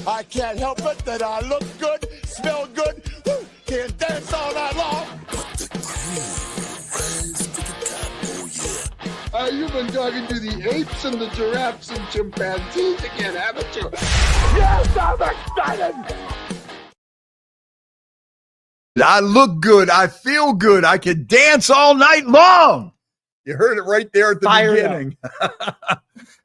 I can't help it that I look good, smell good, can dance all night long. But the crew rise to the top, oh yeah. You've been talking to the apes and the giraffes and chimpanzees again, haven't you? Yes, I'm excited! I look good, I feel good, I can dance all night long. You heard it right there at the beginning.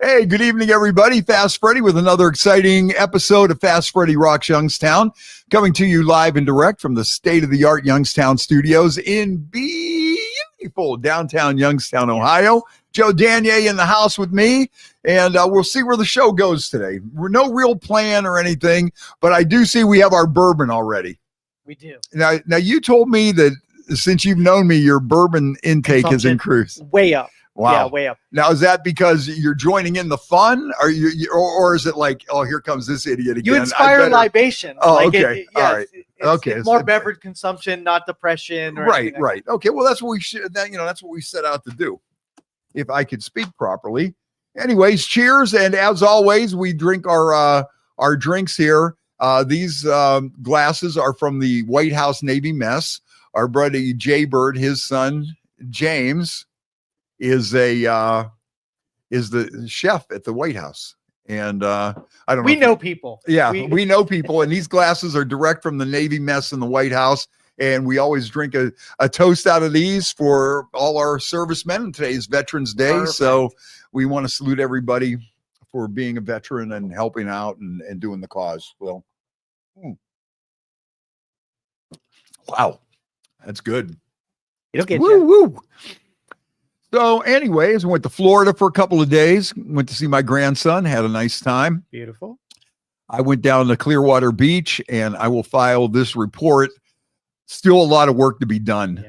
Hey, good evening, everybody. Fast Freddie with another exciting episode of Fast Freddie Rocks Youngstown, coming to you live and direct from the state-of-the-art Youngstown studios in beautiful downtown Youngstown, Ohio. Joe Danier in the house with me, and we'll see where the show goes today. We're no real plan or anything, but I do see we have our bourbon already. We do. Now you told me that since you've known me, your bourbon intake has increased. Way up. Wow. Yeah, way up. Now, is that because you're joining in the fun? Or is it like, oh, here comes this idiot again? You inspire libation. Oh, like okay. All right. It's more beverage consumption, not depression. Or right. Okay. Well, that's what we should, that's what we set out to do. If I could speak properly. Anyways, cheers. And as always, we drink our drinks here. These glasses are from the White House Navy Mess. Our buddy Jay Bird, his son James, is the chef at the White House, and I don't know. We know people. Yeah, we know people, and these glasses are direct from the Navy Mess in the White House, and we always drink a toast out of these for all our servicemen. And today is Veterans Day, Perfect. So we want to salute everybody for being a veteran and helping out and doing the cause. Well, wow. That's good. It'll get woo. So anyways, I went to Florida for a couple of days, went to see my grandson, had a nice time. Beautiful. I went down to Clearwater Beach, and I will file this report. Still a lot of work to be done.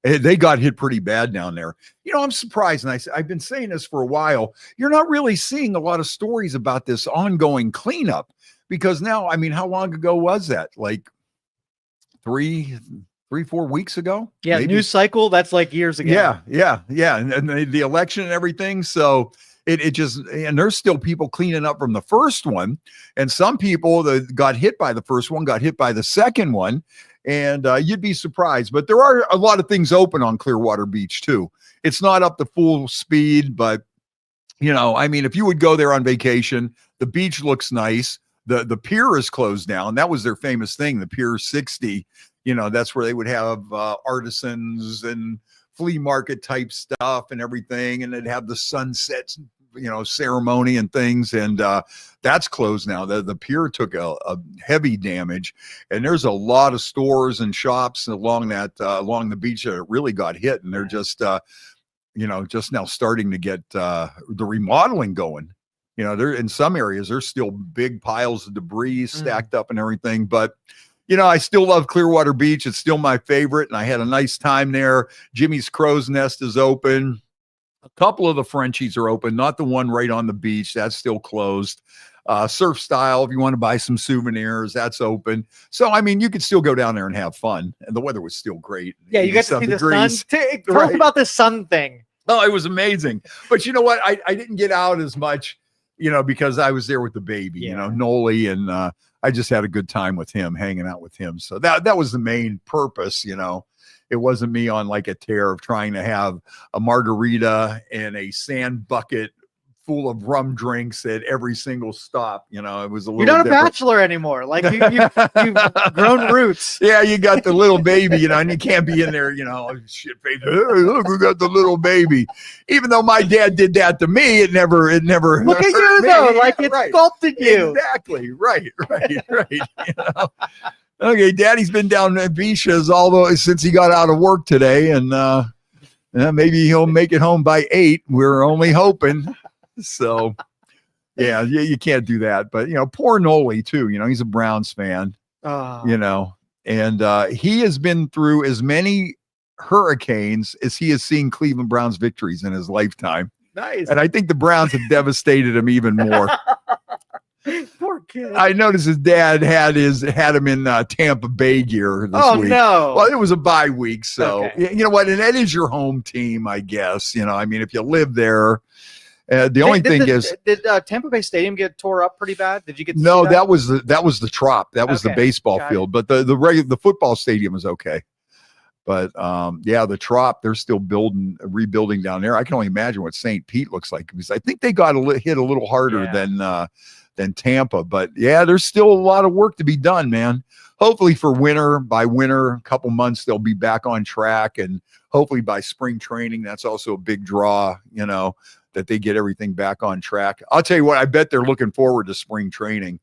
Yeah. They got hit pretty bad down there. I'm surprised, and I've been saying this for a while. You're not really seeing a lot of stories about this ongoing cleanup, because now, how long ago was that? Like 3-4 weeks ago. Yeah. Maybe. News cycle. That's like years ago. Yeah. And the election and everything. So it just, and there's still people cleaning up from the first one. And some people that got hit by the first one got hit by the second one. And you'd be surprised, but there are a lot of things open on Clearwater Beach too. It's not up to full speed, but if you would go there on vacation, the beach looks nice. The pier is closed down. That was their famous thing, the Pier 60. That's where they would have artisans and flea market type stuff and everything. And they'd have the sunset, ceremony and things. And that's closed now. The pier took a heavy damage. And there's a lot of stores and shops along the beach that really got hit. And they're just now starting to get the remodeling going. There in some areas, there's still big piles of debris stacked up and everything. But I still love Clearwater Beach. It's still my favorite, and I had a nice time there. Jimmy's Crow's Nest is open. A couple of the Frenchies are open, not the one right on the beach. That's still closed. Surf Style, if you want to buy some souvenirs, that's open. So, you could still go down there and have fun. And the weather was still great. Yeah, you got to see the sun. Tell us about this sun thing. Oh, it was amazing. But you know what? I didn't get out as much, because I was there with the baby, Noli, and I just had a good time with him, hanging out with him. So that was the main purpose, It wasn't me on like a tear of trying to have a margarita and a sand bucket full of rum drinks at every single stop. It was a little. You're not a bachelor anymore. Like you've grown roots. Yeah, you got the little baby, and you can't be in there, shit face. Hey, look, we got the little baby. Even though my dad did that to me, it never. Look at you though, like it sculpted you. Exactly. Right. Okay, Daddy's been down at Bisha's since he got out of work today, and maybe he'll make it home by 8. We're only hoping. So, yeah, you can't do that. But, poor Noli, too. He's a Browns fan, and he has been through as many hurricanes as he has seen Cleveland Browns victories in his lifetime. Nice. And I think the Browns have devastated him even more. Poor kid. I noticed his dad had him in Tampa Bay gear this week. No. Well, it was a bye week, so okay. You know what? And that is your home team, I guess. If you live there, The only thing is, did Tampa Bay Stadium get tore up pretty bad? Did you get to no, see that was the trop. That was the baseball field, but the football stadium is okay. But yeah, the trop, they're still rebuilding down there. I can only imagine what St. Pete looks like, because I think they got hit a little harder than Tampa. But yeah, there's still a lot of work to be done, man. Hopefully by winter, a couple months, they'll be back on track, and hopefully by spring training, that's also a big draw, that they get everything back on track. I'll tell you what, I bet they're looking forward to spring training.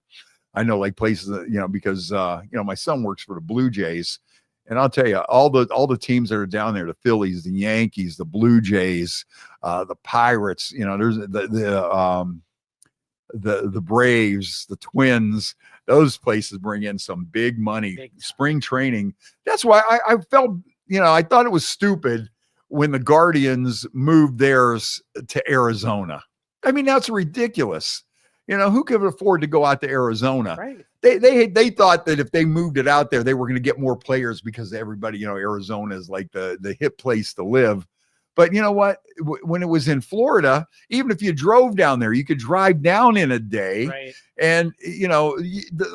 I know, like places that, because my son works for the Blue Jays. And I'll tell you, all the teams that are down there, the Phillies, the Yankees, the Blue Jays, the Pirates, there's the Braves, the Twins, those places bring in some big money. Spring training. That's why I felt, I thought it was stupid when the Guardians moved theirs to Arizona. I mean, that's ridiculous. Who could afford to go out to Arizona? Right. They thought that if they moved it out there, they were going to get more players, because everybody, Arizona is like the hip place to live. But you know what? When it was in Florida, even if you drove down there, you could drive down in a day. Right. And,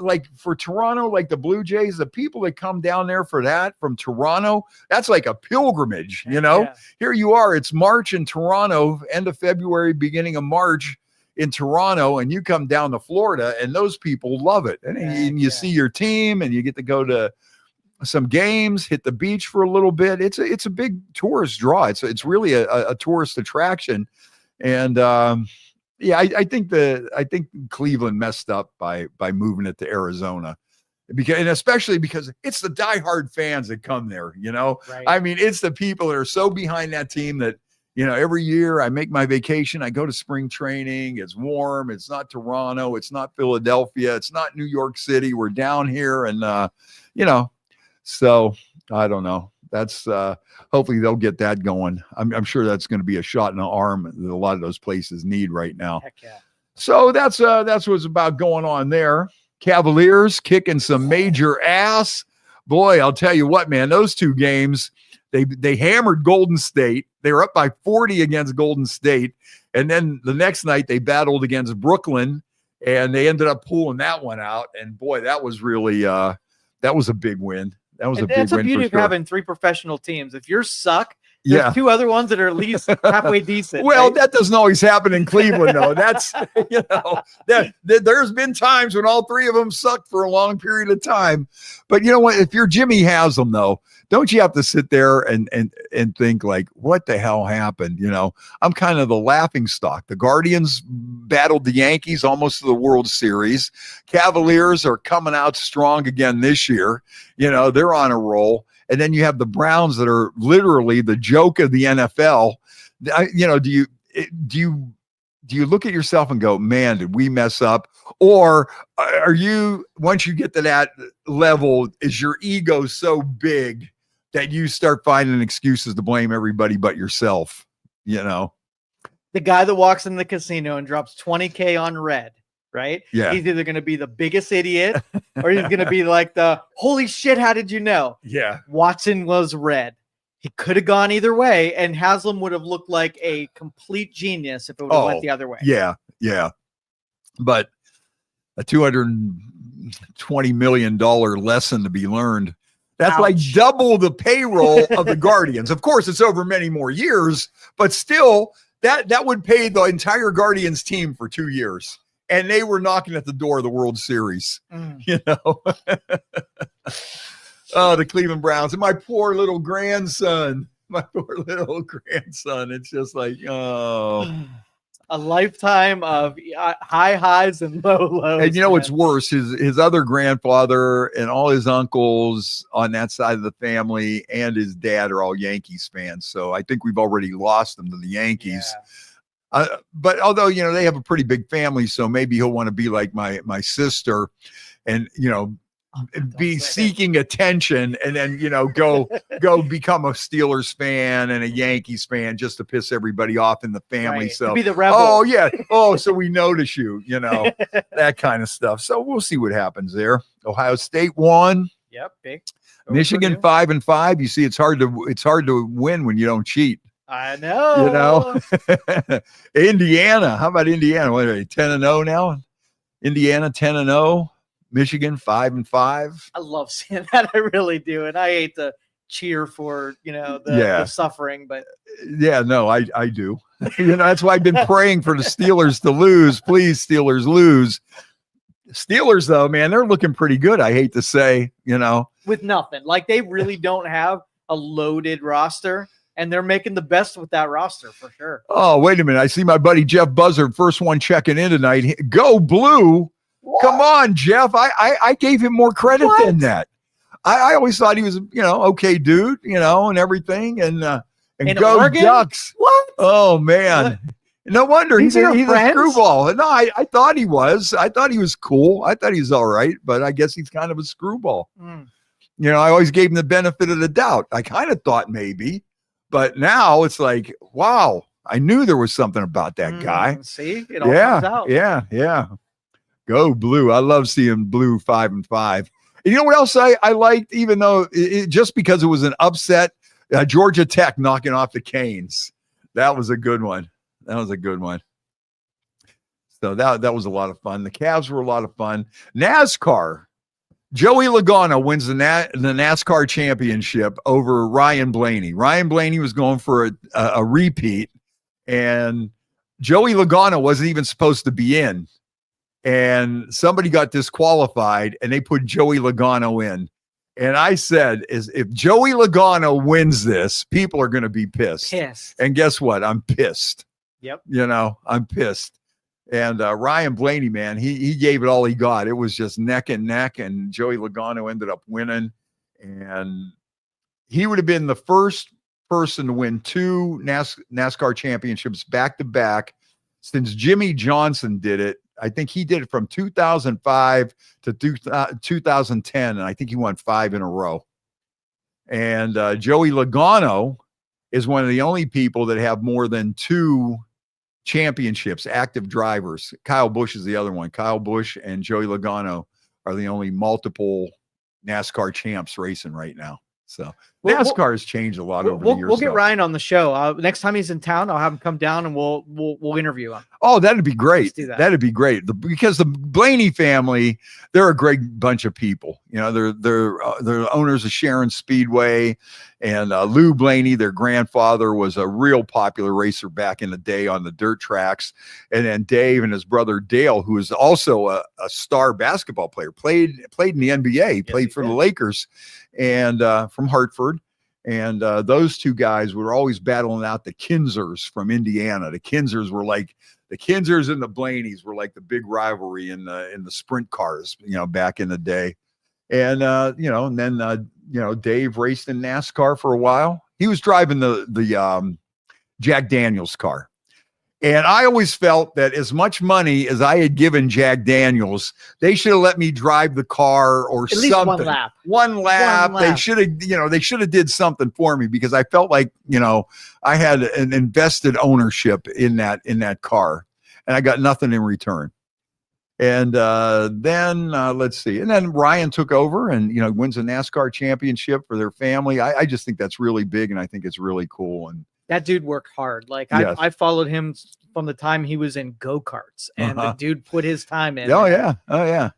like for Toronto, like the Blue Jays, the people that come down there for that from Toronto, that's like a pilgrimage, Yeah. Here you are. It's March in Toronto, end of February, beginning of March in Toronto, and you come down to Florida, and those people love it. And you see your team, and you get to go to some games, hit the beach for a little bit. It's a big tourist draw. It's really a tourist attraction. And I think Cleveland messed up by moving it to Arizona, and especially because it's the diehard fans that come there. Right. I mean, it's the people that are so behind that team that, every year I make my vacation, I go to spring training. It's warm. It's not Toronto. It's not Philadelphia. It's not New York City. We're down here, and so I don't know. That's hopefully they'll get that going. I'm sure that's going to be a shot in the arm that a lot of those places need right now. Heck yeah. So that's what's about going on there. Cavaliers kicking some major ass. Boy, I'll tell you what, man, those two games, they hammered Golden State. They were up by 40 against Golden State. And then the next night they battled against Brooklyn, and they ended up pulling that one out. And boy, that was really that was a big win. That was a big win. That's the beauty of having three professional teams. If you're suck, there's two other ones that are at least halfway decent. Well, right? That doesn't always happen in Cleveland, though. That's, there's been times when all three of them sucked for a long period of time. But you know what? If you're Jimmy Haslam, though, don't you have to sit there and think like, what the hell happened? I'm kind of the laughing stock. The Guardians battled the Yankees almost to the World Series. Cavaliers are coming out strong again this year. They're on a roll. And then you have the Browns that are literally the joke of the NFL. Do you look at yourself and go, man, did we mess up? Or are you, once you get to that level, is your ego so big that you start finding excuses to blame everybody but yourself? The guy that walks in the casino and drops $20K on red, right? Yeah. He's either going to be the biggest idiot or he's going to be like the, holy shit, how did you know? Yeah. Watson was red. He could have gone either way, and Haslam would have looked like a complete genius if it would have went the other way. Yeah, yeah. But a $220 million lesson to be learned. That's like double the payroll of the Guardians. Of course, it's over many more years, but still, that would pay the entire Guardians team for 2 years. And they were knocking at the door of the World Series. Oh, the Cleveland Browns. And my poor little grandson. It's just like, oh. A lifetime of high highs and low lows. And what's worse? His other grandfather and all his uncles on that side of the family and his dad are all Yankees fans. So I think we've already lost them to the Yankees. Yeah. But although, they have a pretty big family, so maybe he'll want to be like my sister and, be seeking attention and then, go become a Steelers fan and a Yankees fan just to piss everybody off in the family. Right. So to be the rebel. Oh, yeah. Oh, so we notice you, that kind of stuff. So we'll see what happens there. Ohio State won. Yep. Big. Michigan 5-5. You see, it's hard to win when you don't cheat. I know. Indiana. How about Indiana? What are they, 10-0 now? Indiana 10-0. Michigan 5-5. I love seeing that. I really do. And I hate to cheer for, the suffering, but yeah, no, I do. That's why I've been praying for the Steelers to lose. Please, Steelers, lose. Steelers, though, man, they're looking pretty good. I hate to say, with nothing. Like, they really don't have a loaded roster, and they're making the best with that roster for sure. Oh, wait a minute. I see my buddy Jeff Buzzard, first one checking in tonight. Go Blue. What? Come on, Jeff. I gave him more credit than that. I always thought he was, okay dude, and everything. And go Oregon? Ducks. What? Oh, man. What? No wonder he's a screwball. No, I thought he was. I thought he was cool. I thought he was all right, but I guess he's kind of a screwball. I always gave him the benefit of the doubt. I kind of thought maybe, but now it's like, wow, I knew there was something about that guy. See, it all comes out. Yeah. Go Blue. I love seeing Blue 5-5. And you know what else I liked, even though just because it was an upset, Georgia Tech knocking off the Canes. That was a good one. So that was a lot of fun. The Cavs were a lot of fun. NASCAR. Joey Logano wins the NASCAR championship over Ryan Blaney. Ryan Blaney was going for a repeat, and Joey Logano wasn't even supposed to be in. And somebody got disqualified, and they put Joey Logano in. And I said, if Joey Logano wins this, people are going to be pissed. And guess what? I'm pissed. Yep. I'm pissed. And Ryan Blaney, man, he gave it all he got. It was just neck and neck, and Joey Logano ended up winning. And he would have been the first person to win 2 NASCAR championships back-to-back since Jimmy Johnson did it. I think he did it from 2005 to 2010, and I think he won 5 in a row. And Joey Logano is one of the only people that have more than 2 championships, active drivers. Kyle Busch is the other one. Kyle Busch and Joey Logano are the only multiple NASCAR champs racing right now. So NASCAR has changed a lot over the years. We'll get Ryan on the show. Next time he's in town, I'll have him come down and we'll interview him. Oh, that'd be great. Let's do that. That'd be great. Because the Blaney family, they're a great bunch of people. They're owners of Sharon Speedway, and Lou Blaney, their grandfather, was a real popular racer back in the day on the dirt tracks. And then Dave and his brother Dale, who is also a star basketball player, played in the NBA. He played for the Lakers, and from Hartford. And those 2 guys were always battling out the Kinzers from Indiana. The Kinzers and the Blaneys were like the big rivalry in the sprint cars, back in the day. And and then Dave raced in NASCAR for a while. He was driving the Jack Daniels car. And I always felt that as much money as I had given Jack Daniels, they should have let me drive the car or at something. Least one lap. They should have did something for me, because I felt like, I had an invested ownership in that car, and I got nothing in return. And then let's see. And then Ryan took over and, wins a NASCAR championship for their family. I just think that's really big, and I think it's really cool. And that dude worked hard. Like, I followed him from the time he was in go-karts, and the dude put his time in. Oh yeah.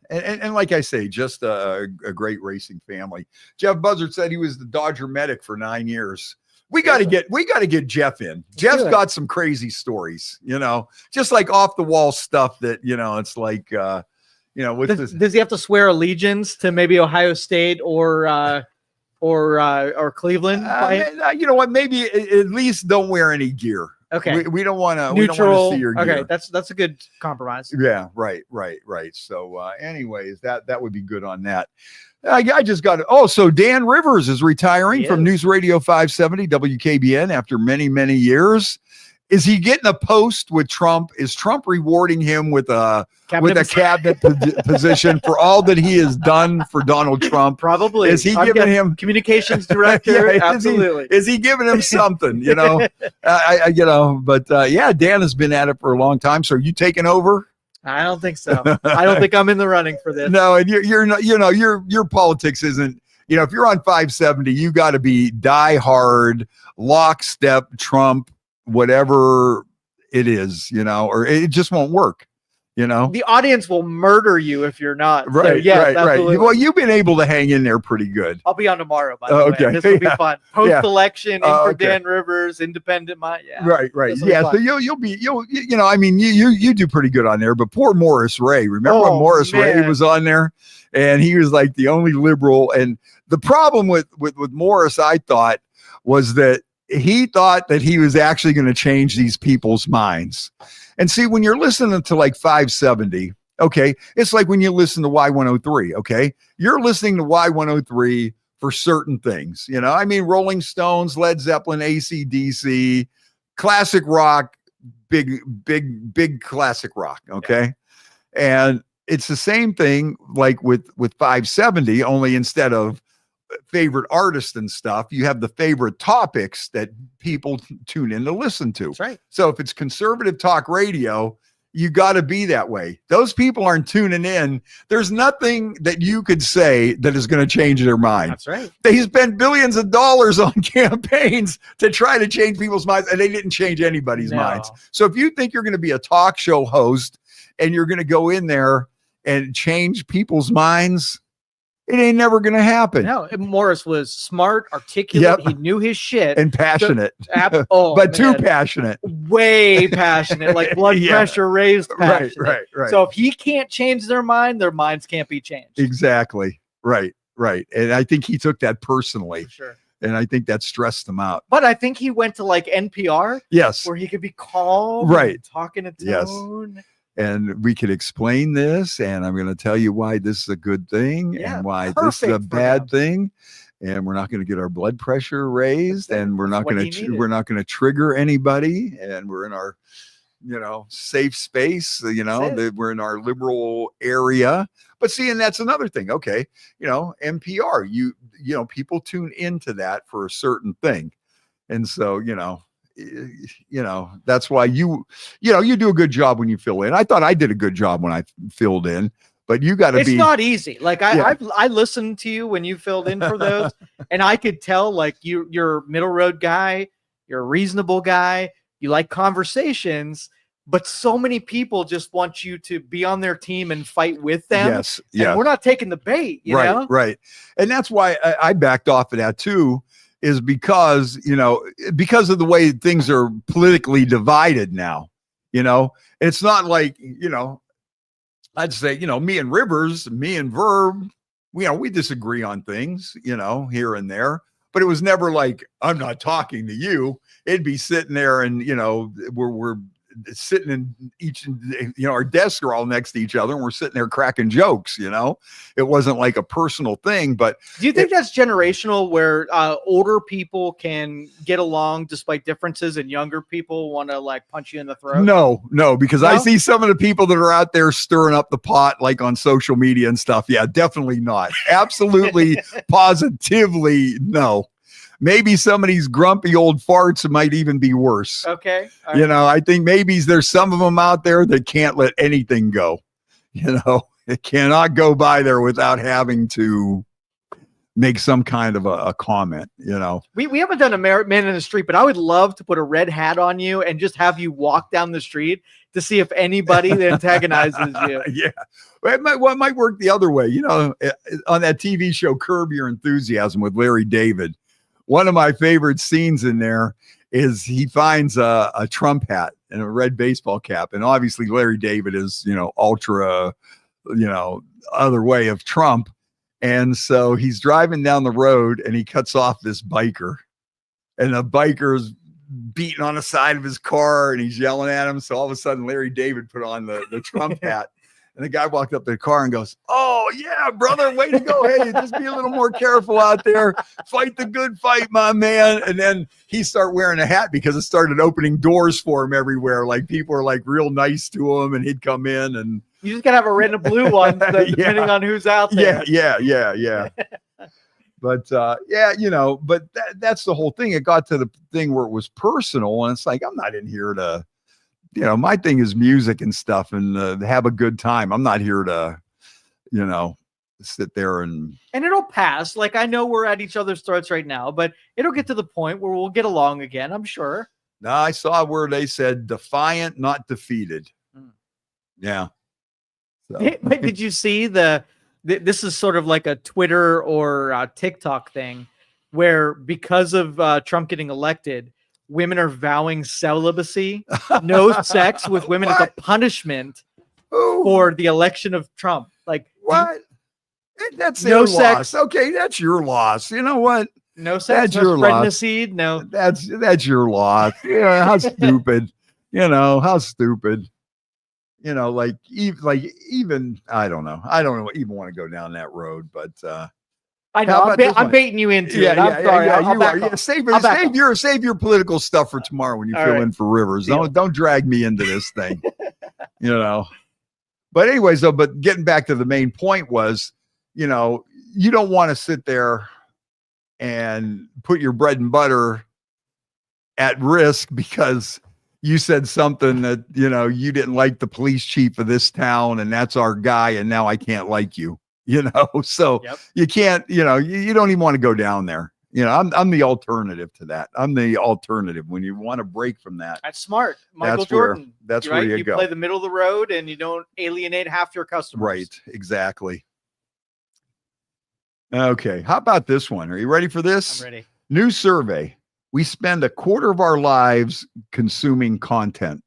And like I say, just a great racing family. Jeff Buzzard said he was the Dodger medic for 9 years. We got to get Jeff in. Jeff's got some crazy stories, just like off the wall stuff that, it's like, does he have to swear allegiance to maybe Ohio State or Cleveland? You know what? Maybe at least don't wear any gear. Okay. We don't want to neutral. See your gear. Okay. That's a good compromise. Yeah. Right. So anyways, that would be good on that. I just got it. Oh, so Dan Rivers is retiring from News Radio 570 WKBN after many, many years. Is he getting a post with Trump? Is Trump rewarding him with a cabinet position for all that he has done for Donald Trump? Probably. Is he giving him communications director? Absolutely. Is he giving him something? Dan has been at it for a long time. So are you taking over? I don't think so. I don't think I'm in the running for this. No, and you're not, your politics isn't You know, if you're on 570, you got to be die hard, lockstep, Trump, whatever it is, you know, or it just won't work. You know, the audience will murder you if you're not. Right, so, yes, right. Well, you've been able to hang in there pretty good. I'll be on tomorrow, by the way. This will be fun. Post-election, in for Dan Rivers, independent mind. Yeah. Right. Yeah. So you'll I mean, you do pretty good on there. But poor Morris Ray. Remember when Morris Ray was on there, and he was like the only liberal. And the problem with Morris, I thought, was that he thought that he was actually going to change these people's minds. And see, when you're listening to like 570, okay, it's like when you listen to Y103, okay, you're listening to Y103 for certain things, you know. I mean, Rolling Stones, Led Zeppelin, AC/DC, classic rock, big classic rock, okay. And it's the same thing like with 570, only instead of favorite artists and stuff, you have the favorite topics that people tune in to listen to. That's right. So if it's conservative talk radio, you got to be that way. Those people aren't tuning in. There's nothing that you could say that is going to change their mind. That's right. They spend billions of dollars on campaigns to try to change people's minds, and they didn't change anybody's minds. So if you think you're going to be a talk show host and you're going to go in there and change people's minds, it ain't never going to happen. No, Morris was smart, articulate. He knew his shit. And passionate. But too passionate. Way passionate, like blood pressure raised passionate. Right. So if he can't change their minds can't be changed. Exactly. Right. And I think he took that personally. For sure. And I think that stressed him out. But I think he went to like NPR. Yes. Where he could be calm. Right. Talking a tone. Yes. And we could explain this, and I'm going to tell you why this is a good thing and why this is a bad thing, and we're not going to get our blood pressure raised, and we're not going to trigger anybody, and we're in our, you know, safe space. You know, we're in our liberal area. But see, and that's another thing. Okay, you know, NPR. You know, people tune into that for a certain thing, and so you know, that's why you do a good job when you fill in. I thought I did a good job when I filled in, but you got to be. It's not easy. Like I listened to you when you filled in for those, and I could tell like you're a middle road guy, you're a reasonable guy, you like conversations, but so many people just want you to be on their team and fight with them. Yes. And we're not taking the bait, you know? Right. And that's why I backed off of that too. Is because, you know, because of the way things are politically divided now, you know, it's not like, you know, I'd say, you know, me and Rivers, me and Verb, we disagree on things, you know, here and there, but it was never like, I'm not talking to you. It'd be sitting there and, you know, we're sitting in each, you know, our desks are all next to each other and we're sitting there cracking jokes, you know. It wasn't like a personal thing. But do you think that's generational, where older people can get along despite differences and younger people want to like punch you in the throat? No, because I see some of the people that are out there stirring up the pot like on social media and stuff. Yeah, definitely not. Absolutely, positively no. Maybe some of these grumpy old farts might even be worse. Okay. You know, I think maybe there's some of them out there that can't let anything go. You know, it cannot go by there without having to make some kind of a comment, you know. We haven't done a man in the street, but I would love to put a red hat on you and just have you walk down the street to see if anybody antagonizes you. Yeah. It might work the other way. You know, on that TV show, Curb Your Enthusiasm with Larry David, one of my favorite scenes in there is he finds a Trump hat and a red baseball cap. And obviously Larry David is, you know, ultra, you know, other way of Trump. And so he's driving down the road and he cuts off this biker, and the biker's beating on the side of his car and he's yelling at him. So all of a sudden Larry David put on the Trump hat. And the guy walked up to the car and goes, "Oh, yeah, brother, way to go. Hey, just be a little more careful out there. Fight the good fight, my man." And then he started wearing a hat because it started opening doors for him everywhere. Like people were like real nice to him and he'd come in. And you just got to have a red and a blue one depending on who's out there. Yeah. But you know, but that's the whole thing. It got to the thing where it was personal. And it's like, I'm not in here to, you know, my thing is music and stuff and have a good time. I'm not here to, you know, sit there and it'll pass. Like, I know we're at each other's throats right now, but it'll get to the point where we'll get along again, I'm sure. No, I saw where they said defiant, not defeated. Yeah. So. But did you see this is sort of like a Twitter or TikTok thing where because of Trump getting elected, women are vowing celibacy, no sex with women as a punishment for the election of Trump. Like, what? That's no their sex. loss. Okay, that's your loss. You know what? No sex. That's no your spreading loss. the seed. No. That's your loss. Yeah, how stupid. How stupid. Like even I don't know. I don't even want to go down that road, but I know I'm baiting you into it. I'm sorry. You are. Yeah, save your political stuff for tomorrow when you fill in for Rivers. Don't drag me into this thing. But anyways, though, but getting back to the main point was, you don't want to sit there and put your bread and butter at risk because you said something that, you didn't like the police chief of this town and that's our guy. And now I can't like you, so you can't, you don't even want to go down there. I'm the alternative to that. I'm the alternative when you want to break from that. That's smart. Michael Jordan. That's where you go. Play the middle of the road and you don't alienate half your customers. Right. Exactly. Okay. How about this one? Are you ready for this? I'm ready. New survey. We spend a quarter of our lives consuming content.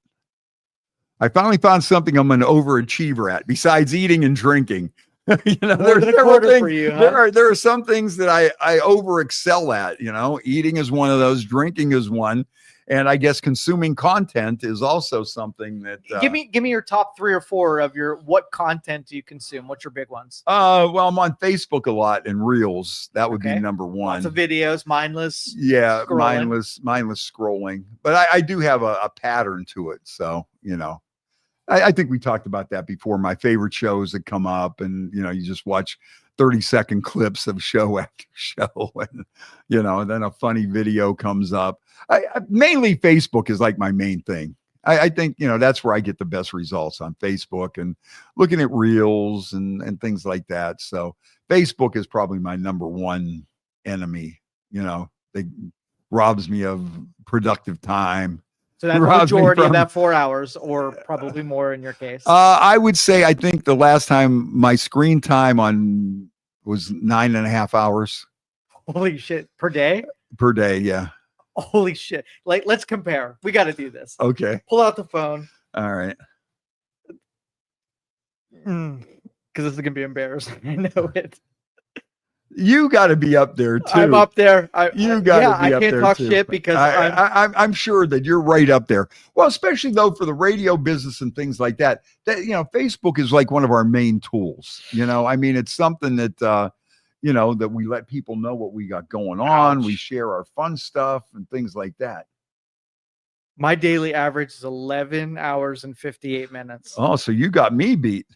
I finally found something I'm an overachiever at besides eating and drinking. There's several things for you, huh? There are some things that I over excel at. Eating is one of those, drinking is one, and I guess consuming content is also something that. Give me your top 3 or 4 of what content do you consume? What's your big ones? Well, I'm on Facebook a lot and Reels. That would be number 1. Lots of videos, mindless. Yeah, scrolling. mindless scrolling. But I do have a pattern to it, so I think we talked about that before. My favorite shows that come up and, you just watch 30-second clips of show after show and, then a funny video comes up. Mainly Facebook is like my main thing. I think, that's where I get the best results on Facebook and looking at reels and things like that. So Facebook is probably my number 1 enemy. It robs me of productive time. So that's the majority of that 4 hours, or probably more in your case. I would say I think the last time my screen time on was 9.5 hours. Holy shit. Per day? Per day, yeah. Holy shit. Like, let's compare. We got to do this. Okay. Pull out the phone. All right. Because this is going to be embarrassing. I know it. You got to be up there too. I'm up there. You got to be up there. I can't talk shit because I'm sure that you're right up there. Well, especially though for the radio business and things like that. That Facebook is like one of our main tools. It's something that that we let people know what we got going on. We share our fun stuff and things like that. My daily average is 11 hours and 58 minutes. Oh, so you got me beat.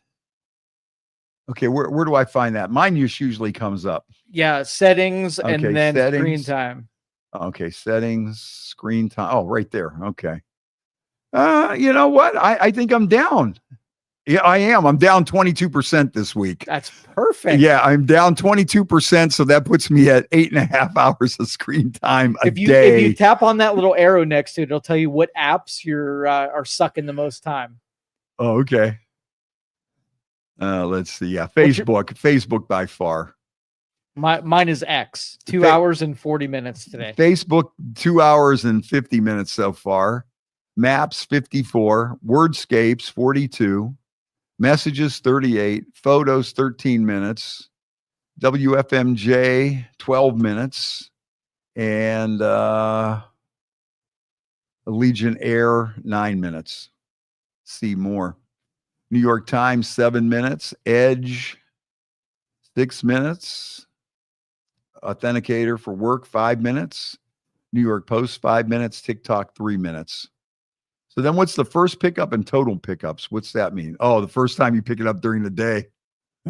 Okay, where do I find that? Mine usually comes up. Yeah, settings and then screen time. Okay, settings, screen time. Oh, right there. Okay. You know what? I think I'm down. Yeah, I am. I'm down 22% this week. That's perfect. Yeah, I'm down 22%. So that puts me at 8.5 hours of screen time a day. If you tap on that little arrow next to it, it'll tell you what apps you're are sucking the most time. Oh, okay. Let's see. Yeah, Facebook by far. Mine is X. 2 hours and 40 minutes today. Facebook 2 hours and 50 minutes so far. Maps 54. Wordscapes 42. Messages 38. Photos 13 minutes. WFMJ 12 minutes. And Allegiant Air 9 minutes. See more. New York Times 7 minutes. Edge 6 minutes. Authenticator for work 5 minutes. New York Post 5 minutes. TikTok 3 minutes. So then what's the first pickup and total pickups? What's that mean? Oh, the first time you pick it up during the day.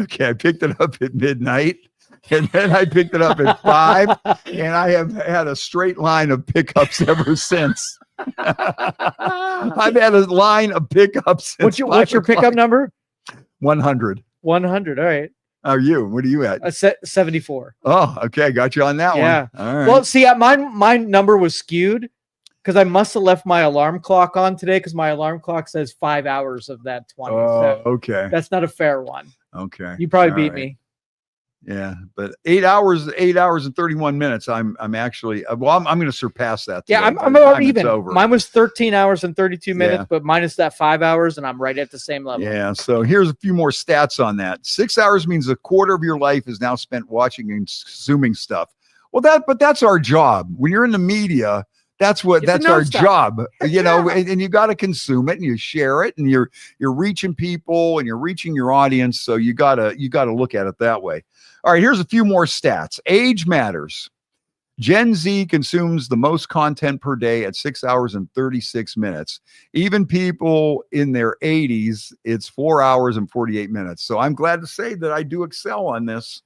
Okay, I picked it up at midnight, and then I picked it up at 5, and I have had a straight line of pickups ever since. I've had a line of pickups. What's your pickup number? 100. 100. All right. How are you? What are you at? 74. Oh, okay. Got you on that Yeah. one. All right. Well, see, my number was skewed because I must have left my alarm clock on today because my alarm clock says 5 hours of that 20. So okay. that's not a fair one. Okay. You probably All beat right. me. Yeah, but 8 hours and 31 minutes. I'm actually I'm going to surpass that. Yeah, today. I'm By the about time it's even. over. Mine was 13 hours and 32 minutes, Yeah. but minus that 5 hours, and I'm right at the same level. Yeah. So here's a few more stats on that. 6 hours means a quarter of your life is now spent watching and consuming stuff. Well, but that's our job. When you're in the media, that's our job. You know, and you got to consume it and you share it and you're reaching people and you're reaching your audience. So you gotta look at it that way. All right, here's a few more stats. Age matters. Gen Z consumes the most content per day at 6 hours and 36 minutes. Even people in their 80s, it's 4 hours and 48 minutes. So I'm glad to say that I do excel on this.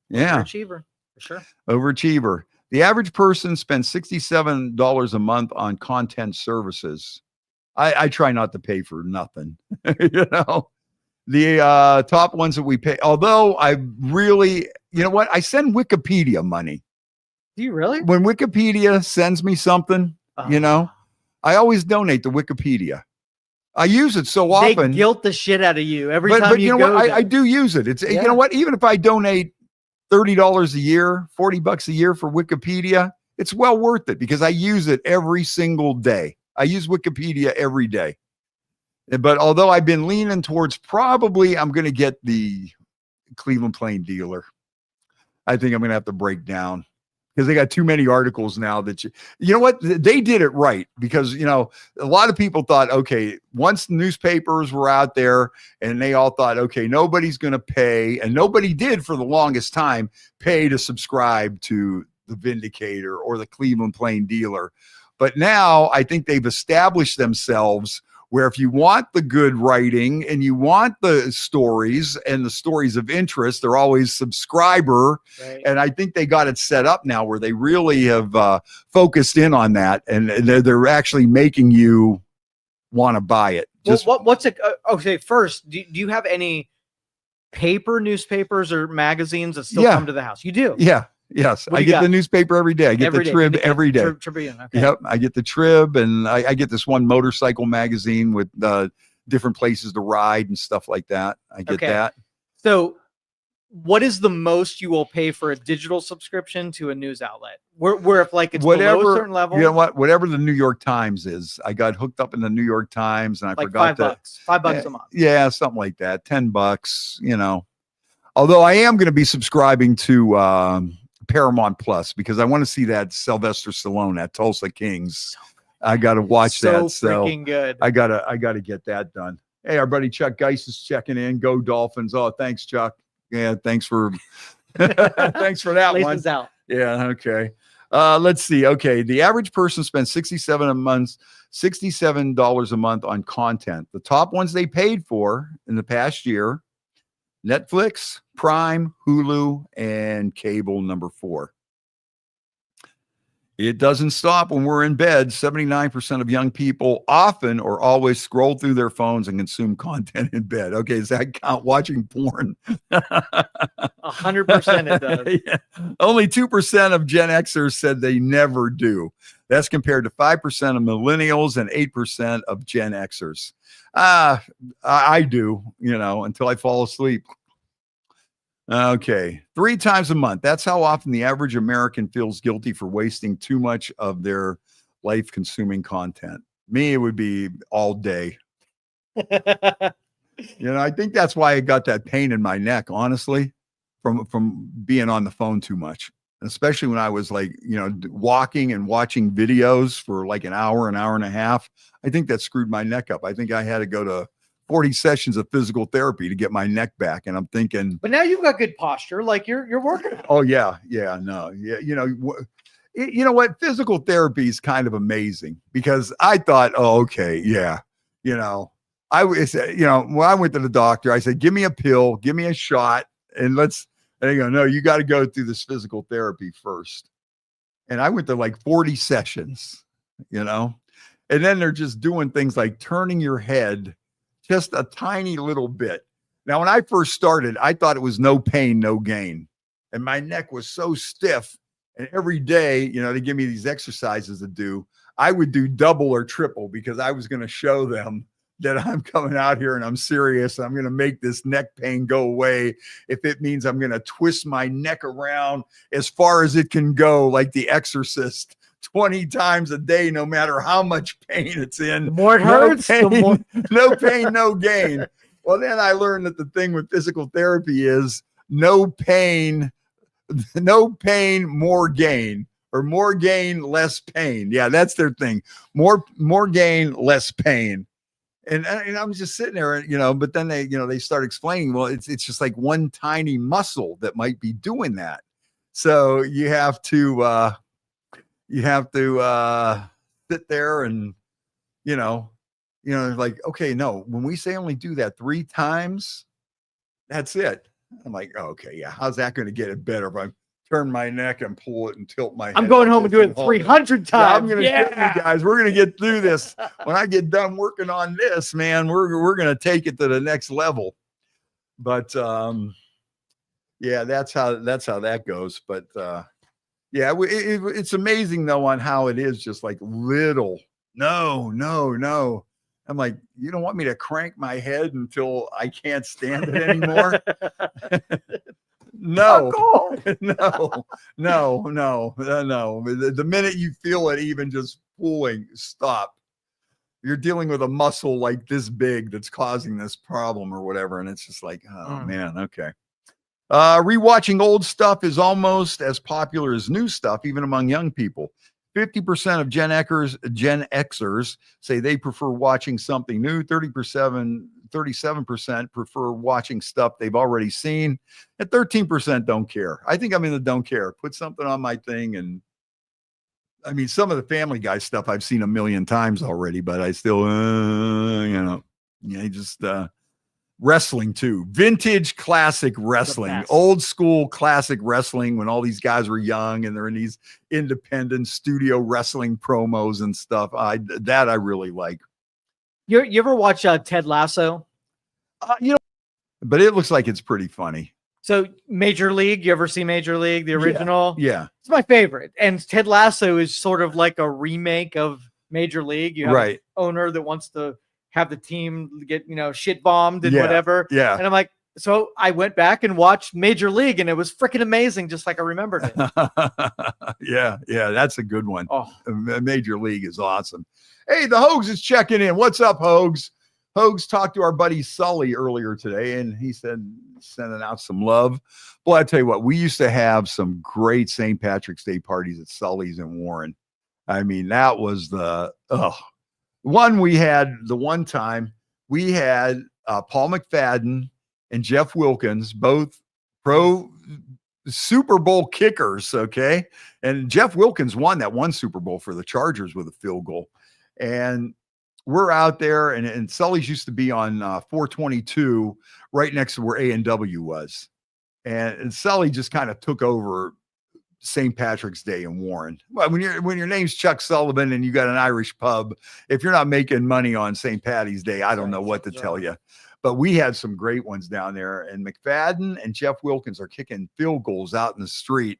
Yeah. Overachiever, for sure. Overachiever. The average person spends $67 a month on content services. I try not to pay for nothing, you know. The top ones that we pay, although I really, you know what? I send Wikipedia money. Do you really? When Wikipedia sends me something, you know, I always donate to Wikipedia. I use it so often. They guilt the shit out of you every time you know go. What? I do use it. It's you know what? Even if I donate $30 a year, $40 a year for Wikipedia, it's well worth it because I use it every single day. I use Wikipedia every day. But although I've been leaning towards probably I'm going to get the Cleveland Plain Dealer. I think I'm going to have to break down because they got too many articles now that you know what? They did it right because, you know, a lot of people thought, okay, once newspapers were out there and they all thought, okay, nobody's going to pay. And nobody did for the longest time pay to subscribe to the Vindicator or the Cleveland Plain Dealer. But now I think they've established themselves where if you want the good writing and you want the stories and the stories of interest, they're always subscriber. Right. And I think they got it set up now where they really have focused in on that. And they're actually making you want to buy it. Just, well, what's it? Okay, first, do you have any paper newspapers or magazines that still come to the house? You do? Yeah. Yes, I get the newspaper every day. I get the Trib every day. Tribune. Okay. Yep, I get the Trib, and I get this one motorcycle magazine with different places to ride and stuff like that. I get that. So, what is the most you will pay for a digital subscription to a news outlet? Where if like it's below a certain level? You know what? Whatever the New York Times is, I got hooked up in the New York Times, and I forgot $5. $5 a month. Yeah, something like that. $10. You know, although I am going to be subscribing to Paramount Plus because I want to see that Sylvester Stallone at Tulsa Kings. I got to watch that. So freaking good. I gotta get that done. Hey, our buddy Chuck Geis is checking in. Go Dolphins! Oh, thanks, Chuck. Yeah, thanks for thanks for that one. Out. Yeah, okay. Let's see. Okay, the average person spends $67 a month on content. The top ones they paid for in the past year: Netflix, Prime, Hulu, and cable number 4. It doesn't stop when we're in bed. 79% of young people often or always scroll through their phones and consume content in bed. Okay, does that count watching porn? 100% it does. Yeah. Only 2% of Gen Xers said they never do. That's compared to 5% of millennials and 8% of Gen Xers. I do, you know, until I fall asleep. Okay, 3 times a month. That's how often the average American feels guilty for wasting too much of their life consuming content. Me, it would be all day. You know, I think that's why I got that pain in my neck, honestly, from being on the phone too much. Especially when I was like, you know, walking and watching videos for like an hour and a half. I think that screwed my neck up. I think I had to go to 40 sessions of physical therapy to get my neck back. And I'm thinking, but now you've got good posture. Like you're working. Oh yeah. Yeah. No. Yeah. You know what? Physical therapy is kind of amazing because I thought, oh, okay. Yeah. You know, when I went to the doctor, I said, give me a pill, give me a shot. And they go, no, you got to go through this physical therapy first. And I went to like 40 sessions, you know, and then they're just doing things like turning your head just a tiny little bit. Now, when I first started, I thought it was no pain, no gain. And my neck was so stiff. And every day, they give me these exercises to do. I would do double or triple because I was going to show them that I'm coming out here and I'm serious. I'm going to make this neck pain go away. If it means I'm going to twist my neck around as far as it can go, like the Exorcist, 20 times a day, no matter how much pain it's in. The more it hurts, no pain, the more no pain, no gain. Well, then I learned that the thing with physical therapy is no pain, more gain, or more gain, less pain. Yeah, that's their thing. More gain, less pain. And I was just sitting there, but then they start explaining, well, it's just like one tiny muscle that might be doing that. So you have to sit there and, like, okay, no, when we say only do that 3 times, that's it. I'm like, oh, okay, yeah. How's that going to get it better if I turn my neck and pull it and tilt my head? I'm going home and doing it 300 times. Yeah, I'm going to get you guys. We're going to get through this. When I get done working on this, man, we're going to take it to the next level. But yeah, that's how that goes. But yeah, it's amazing though on how it is just like little. No. I'm like, you don't want me to crank my head until I can't stand it anymore? No. The minute you feel it even just pulling, stop. You're dealing with a muscle like this big that's causing this problem or whatever. And it's just like, oh man, okay. Rewatching old stuff is almost as popular as new stuff, even among young people. 50% of Gen Xers say they prefer watching something new. 37% prefer watching stuff they've already seen, and 13% don't care. I think I'm in the don't care. Put something on my thing, and I mean, some of the Family Guy stuff I've seen a million times already, but I still, just wrestling too. Vintage classic wrestling, old school classic wrestling when all these guys were young and they're in these independent studio wrestling promos and stuff. I really like. You ever watch Ted Lasso? But it looks like it's pretty funny. So Major League, you ever see Major League, the original? Yeah. It's my favorite. And Ted Lasso is sort of like a remake of Major League. You have an owner that wants to have the team get, shit bombed and whatever. Yeah. And I'm like, so I went back and watched Major League and it was freaking amazing, just like I remembered it. Yeah. That's a good one. Oh, Major League is awesome. Hey, the Hogs is checking in. What's up, Hogs? Hogs talked to our buddy Sully earlier today, and he said, sending out some love. Boy, I tell you what, we used to have some great St. Patrick's Day parties at Sully's in Warren. I mean, that was the one we had. The one time we had Paul McFadden and Jeff Wilkins, both pro Super Bowl kickers. Okay. And Jeff Wilkins won that one Super Bowl for the Chargers with a field goal. And we're out there, and Sully's used to be on 422 right next to where A&W was. And Sully just kind of took over St. Patrick's Day in Warren. Well, when your name's Chuck Sullivan and you got an Irish pub, if you're not making money on St. Patty's Day, I don't know what to tell you. But we had some great ones down there, and McFadden and Jeff Wilkins are kicking field goals out in the street.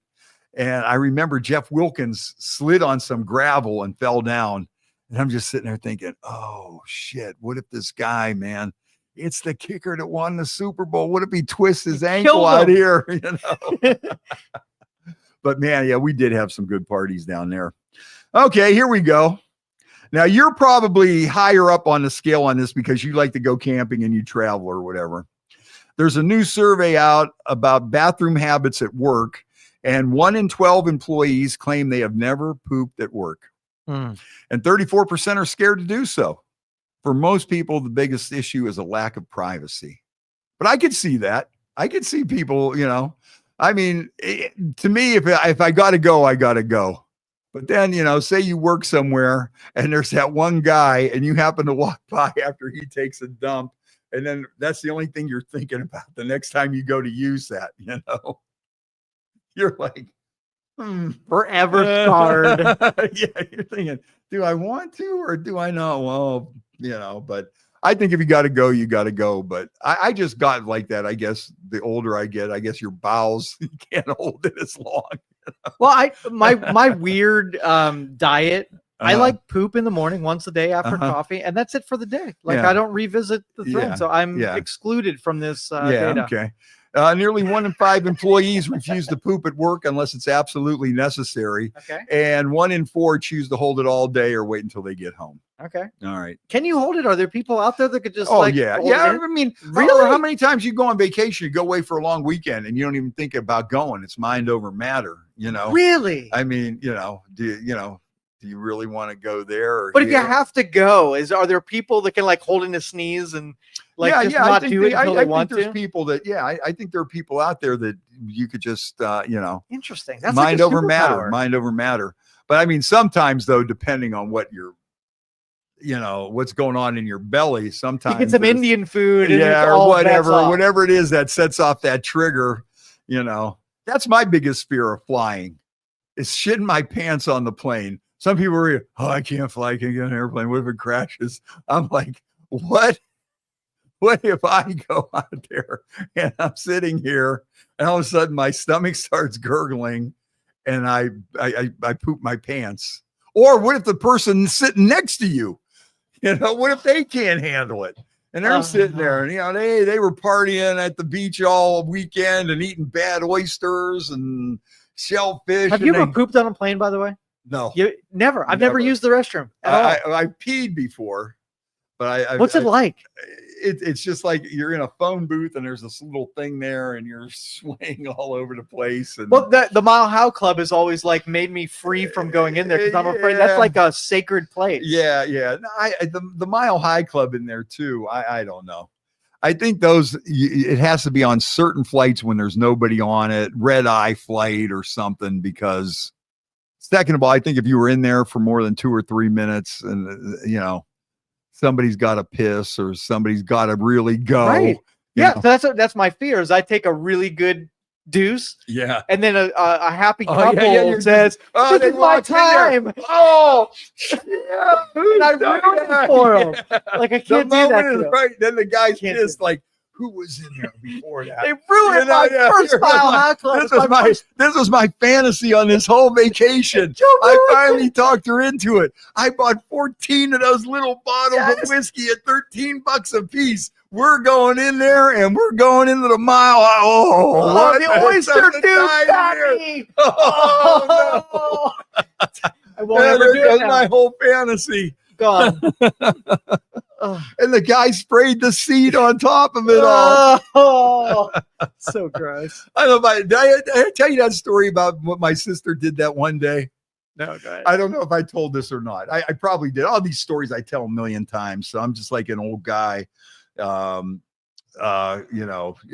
And I remember Jeff Wilkins slid on some gravel and fell down. And I'm just sitting there thinking, oh shit, what if this guy, man, it's the kicker that won the Super Bowl. What if he twists his ankle out here? But man, yeah, we did have some good parties down there. Okay, here we go. Now you're probably higher up on the scale on this because you like to go camping and you travel or whatever. There's a new survey out about bathroom habits at work, and 1 in 12 employees claim they have never pooped at work. And 34% are scared to do so. For most people, the biggest issue is a lack of privacy. But I could see that. I could see people, I mean, to me, if I got to go, I got to go. But then, say you work somewhere and there's that one guy and you happen to walk by after he takes a dump. And then that's the only thing you're thinking about the next time you go to use that, You're like, forever scarred. Yeah, you're thinking, do I want to or do I not? Well, but I think if you got to go, you got to go. But I just got like that. I guess the older I get, I guess your bowels, you can't hold it as long. Well, my weird diet. I Uh-huh. like poop in the morning once a day after coffee, and that's it for the day. Like Yeah. I don't revisit the thread, Yeah. so I'm Yeah. excluded from this Yeah. data. Okay. Nearly 1 in 5 employees refuse to poop at work unless it's absolutely necessary. Okay. And 1 in 4 choose to hold it all day or wait until they get home. Okay. All right. Can you hold it? Are there people out there that could just Yeah. hold Yeah. it in? I mean, Really? how many times you go on vacation, you go away for a long weekend and you don't even think about going? It's mind over matter, you know? Really? I mean, do you really want to go there? Or But if you have to go, are there people that can like hold in a sneeze and not do it until they want to? There's to? people that, I think there are people out there that you could just, Interesting. That's mind like a over matter, superpower. mind over matter. But I mean, sometimes though, depending on what you're, what's going on in your belly, sometimes You get some Indian food, and yeah, it's or all whatever it is that sets off that trigger. That's my biggest fear of flying, is shitting my pants on the plane. Some people are, I can't fly, I can't get on an airplane. What if it crashes? I'm like, what? What if I go out there and I'm sitting here and all of a sudden my stomach starts gurgling and I poop my pants? Or what if the person sitting next to you, what if they can't handle it? And they're sitting there and, they were partying at the beach all weekend and eating bad oysters and shellfish. Have you ever pooped on a plane, by the way? No. Never. I've never used the restroom at all. I peed before, but What's it like? It's just like you're in a phone booth and there's this little thing there and you're swaying all over the place. And well, the Mile High Club has always like made me free from going in there because I'm afraid that's like a sacred place. Yeah. No, the Mile High Club in there too. I don't know. I think it has to be on certain flights when there's nobody on it, red eye flight or something, because second of all, I think if you were in there for more than 2 or 3 minutes and, somebody's got to piss or somebody's got to really go. Right. Yeah. So that's my fear is I take a really good deuce. Yeah. And then a happy couple says, this is my time. Oh, yeah. And I ruined it for him. Like I can't do that. Right. Then the guy's pissed like, who was in there before that? They ruined my first Mile High Club. This was my fantasy on this whole vacation. I finally talked her into it. I bought 14 of those little bottles of whiskey at $13 a piece. We're going in there and we're going into the Mile High. Oh, the oyster dude got me. Oh, no. I won't ever do it now. My whole fantasy. Gone. And the guy sprayed the seed on top of it all. Oh, so gross. I don't know. Did I tell you that story about what my sister did that one day? No, go ahead. I don't know if I told this or not. I probably did. All these stories I tell a million times. So I'm just like an old guy,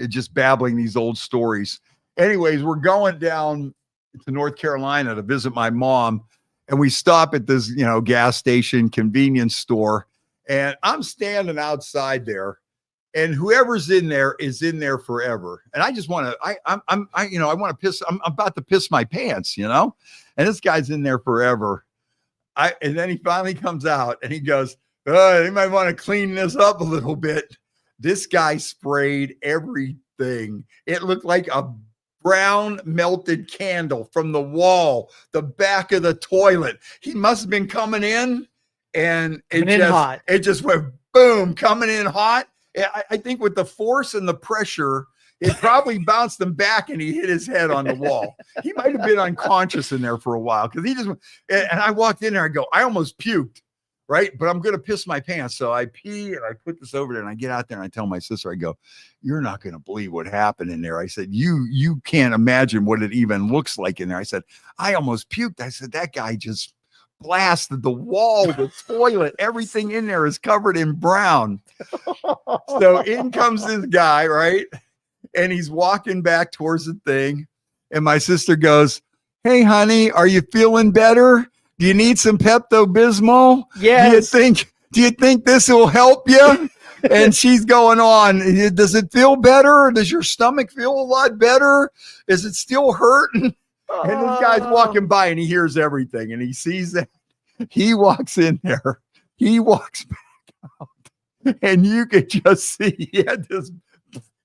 just babbling these old stories. Anyways, we're going down to North Carolina to visit my mom. And we stop at this, gas station, convenience store. And I'm standing outside there, and whoever's in there is in there forever. And I just want to, I want to piss. I'm about to piss my pants, and this guy's in there forever. And then he finally comes out and he goes, you might want to clean this up a little bit. This guy sprayed everything. It looked like a brown melted candle from the wall, the back of the toilet. He must have been coming in. And it just went boom, coming in hot. I think with the force and the pressure, it probably bounced him back and he hit his head on the wall. He might have been unconscious in there for a while because he just went. And I walked in there. I go, I almost puked, right? But I'm going to piss my pants. So I pee and I put this over there and I get out there and I tell my sister, I go, you're not going to believe what happened in there. I said, you can't imagine what it even looks like in there. I said, I almost puked. I said, that guy just blasted the wall, the toilet, everything in there is covered in brown. So in comes this guy, right? And he's walking back towards the thing. And my sister goes, hey, honey, are you feeling better? Do you need some Pepto-Bismol? Yes. Do you think this will help you? And she's going on, does it feel better? Does your stomach feel a lot better? Is it still hurting? And this guy's walking by and he hears everything and he sees that. He walks in there. He walks back out. and you could just see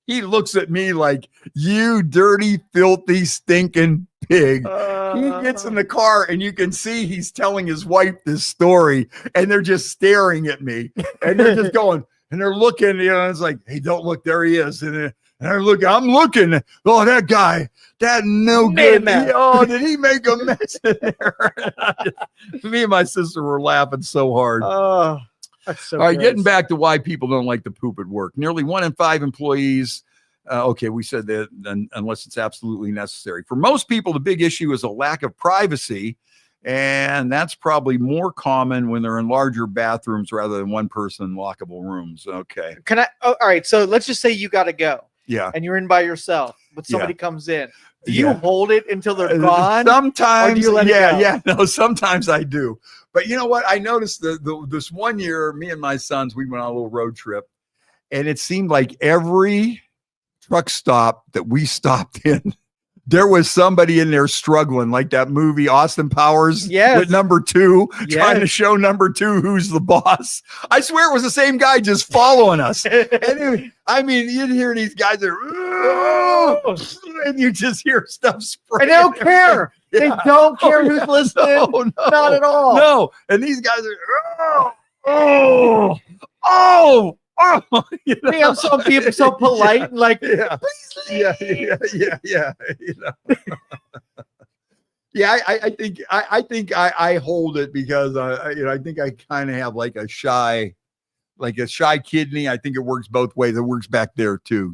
he looks at me like, you dirty, filthy, stinking pig. He gets in the car and you can see he's telling his wife this story and they're just staring at me and they're just going and they're looking, it's like, hey, don't look, there he is. And I'm looking. Oh, that guy, that no good. Did he make a mess in there? Me and my sister were laughing so hard. Oh, that's so all right, gross. getting back to why people don't like to poop at work. Nearly 1 in 5 employees. Okay, we said that unless it's absolutely necessary. For most people, the big issue is a lack of privacy. And that's probably more common when they're in larger bathrooms rather than one person in lockable rooms. Okay. All right. So let's just say you got to go. Yeah. And you're in by yourself, but somebody comes in. Do you hold it until they're gone? Sometimes. Or do you let it go? No, sometimes I do. But you know what? I noticed this one year, me and my sons, we went on a little road trip and it seemed like every truck stop that we stopped in, there was somebody in there struggling, like that movie Austin Powers with number 2, trying to show number 2 who's the boss. I swear it was the same guy just following us. And I mean, you'd hear these guys there, and you just hear stuff spraying. And they don't care. They don't care who's listening. No, not at all. No. And these guys are, you know? I'm some people so polite and like, yeah. I think I hold it because I think I kind of have like a shy kidney. I think it works both ways. It works back there too,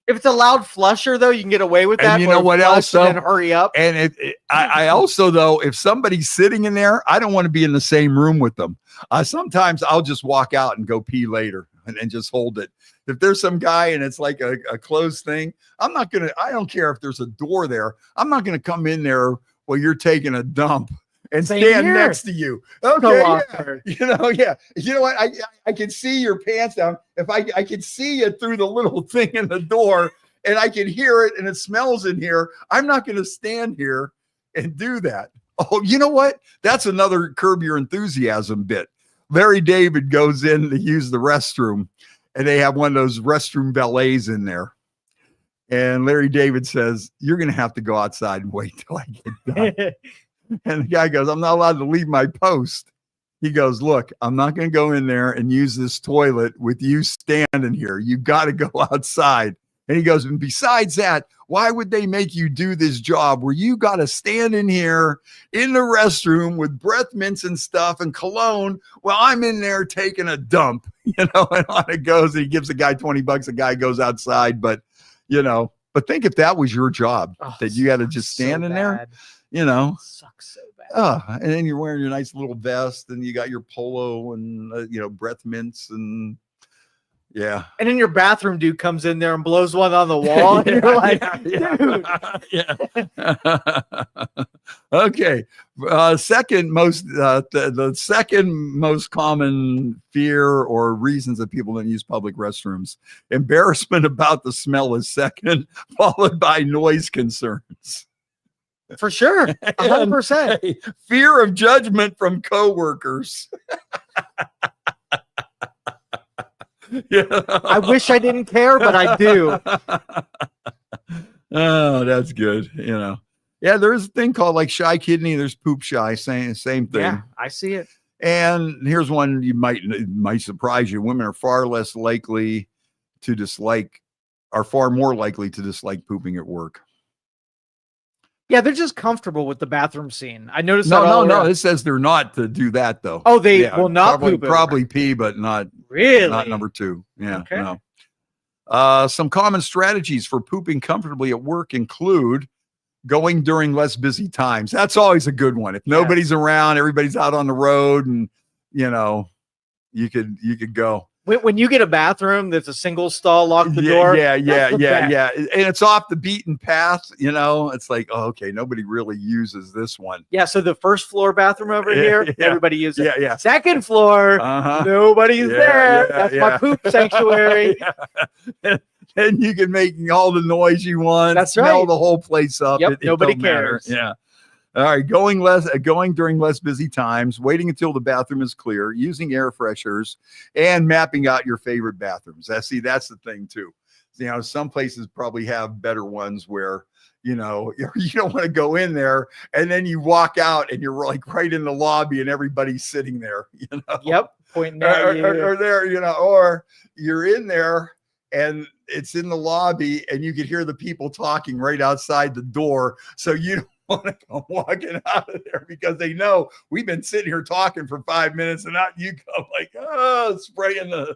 If it's a loud flusher, though, you can get away with that. And you know what else? And hurry up. And I also, though, if somebody's sitting in there, I don't want to be in the same room with them. Sometimes I'll just walk out and go pee later and just hold it. If there's some guy and it's like a closed thing, I don't care if there's a door there. I'm not going to come in there while you're taking a dump and stand next to you. Okay. So You know what? I can see your pants down. If I can see it through the little thing in the door and I can hear it and it smells in here, I'm not going to stand here and do that. Oh, you know what? That's another Curb Your Enthusiasm bit. Larry David goes in to use the restroom and they have one of those restroom valets in there. And Larry David says, you're going to have to go outside and wait till I get done. And the guy goes, I'm not allowed to leave my post. He goes, look, I'm not going to go in there and use this toilet with you standing here. You got to go outside. And he goes, and besides that, why would they make you do this job where you got to stand in here in the restroom with breath mints and stuff and cologne while I'm in there taking a dump, and on it goes. And he gives the guy $20. The guy goes outside. But think if that was your job, that you had to just stand in there, sucks so bad. And then you're wearing your nice little vest and you got your polo and, breath mints and yeah. And then your bathroom dude comes in there and blows one on the wall. And you're like, dude. Okay. Second most, the second most common fear or reasons that people don't use public restrooms. Embarrassment about the smell is second, followed by noise concerns. For sure. 100%. Fear of judgment from coworkers. I wish I didn't care, but I do. Oh, that's good. Yeah, there's a thing called like shy kidney. There's poop shy. Same thing. Yeah, I see it. And here's one might surprise you. Women are far more likely to dislike pooping at work. Yeah, they're just comfortable with the bathroom scene. I noticed. No. It says they're not to do that though. Oh, they will not probably pee, but not really. Not number 2. Yeah. Okay. No. Some common strategies for pooping comfortably at work include going during less busy times. That's always a good one. If nobody's around, everybody's out on the road, and you could go. When you get a bathroom that's a single stall, lock the door. Yeah. And it's off the beaten path, it's like, oh, okay, nobody really uses this one. Yeah. So the first floor bathroom over here, everybody uses it. Yeah. Second floor, nobody's there. That's my poop sanctuary. And you can make all the noise you want. That's smell right. the whole place up. Yep, It nobody don't matter. cares. Yeah. All right, going during less busy times, waiting until the bathroom is clear, using air fresheners, and mapping out your favorite bathrooms. That's the thing too. Some places probably have better ones where you don't want to go in there, and then you walk out and you're like right in the lobby and everybody's sitting there. Yep, pointing at you. Or there, or you're in there and it's in the lobby and you could hear the people talking right outside the door. So you don't want to come walking out of there because they know we've been sitting here talking for 5 minutes and out you come like, spraying the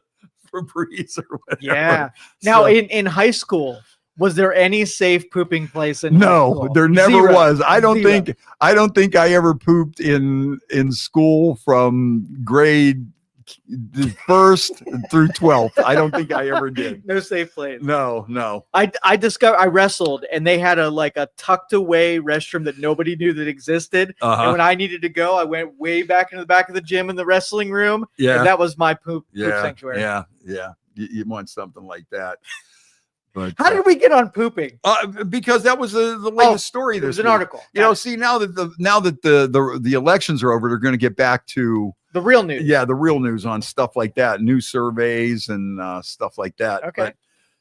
Febreze or whatever. Yeah. Now in high school, was there any safe pooping place in high school? There never Zero. was. I don't Zero. think I ever pooped in school from grade the 1st through 12th. I don't think I ever did. No safe place. No. I wrestled and they had a tucked away restroom that nobody knew that existed. And when I needed to go, I went way back into the back of the gym in the wrestling room. Yeah. And that was my poop sanctuary. Yeah. You want something like that. But how did we get on pooping? Because that was the latest story. There was an article. See, now that the elections are over, they're going to get back to the real news. Yeah, the real news on stuff like that, new surveys and stuff like that. Okay. But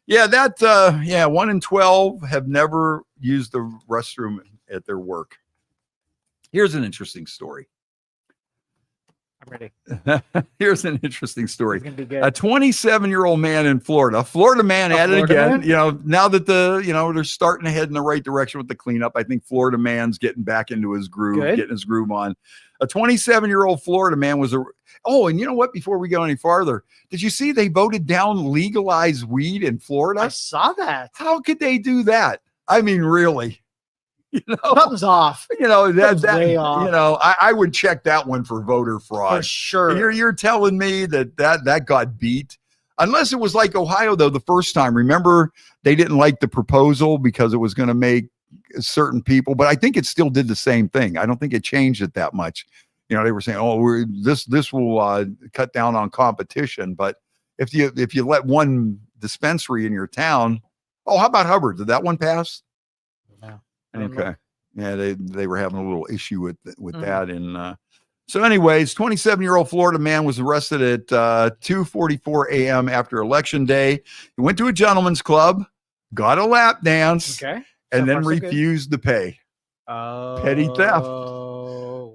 yeah, 1 in 12 have never used the restroom at their work. Here's an interesting story. I'm ready. Here's an interesting story. It's gonna be good. A 27-year-old man in Florida man at it again. Man? Now that they're starting to head in the right direction with the cleanup, I think Florida man's getting back into his groove, getting his groove on. A 27-year-old Florida man was and you know what? Before we go any farther, did you see they voted down legalized weed in Florida? I saw that. How could they do that? I mean, really? Something's off. That's way off. I would check that one for voter fraud. For sure. You're telling me that got beat, unless it was like Ohio though the first time. Remember, they didn't like the proposal because it was going to make certain people, but I think it still did the same thing. I don't think it changed it that much. They were saying, this will cut down on competition, but if you let one dispensary in your town, how about Hubbard? Did that one pass? No. Okay. Yeah, they were having a little issue with that. And so anyways, 27-year-old Florida man was arrested at 2:44 a.m. after Election Day. He went to a gentleman's club, got a lap dance, and then refused to pay. Oh.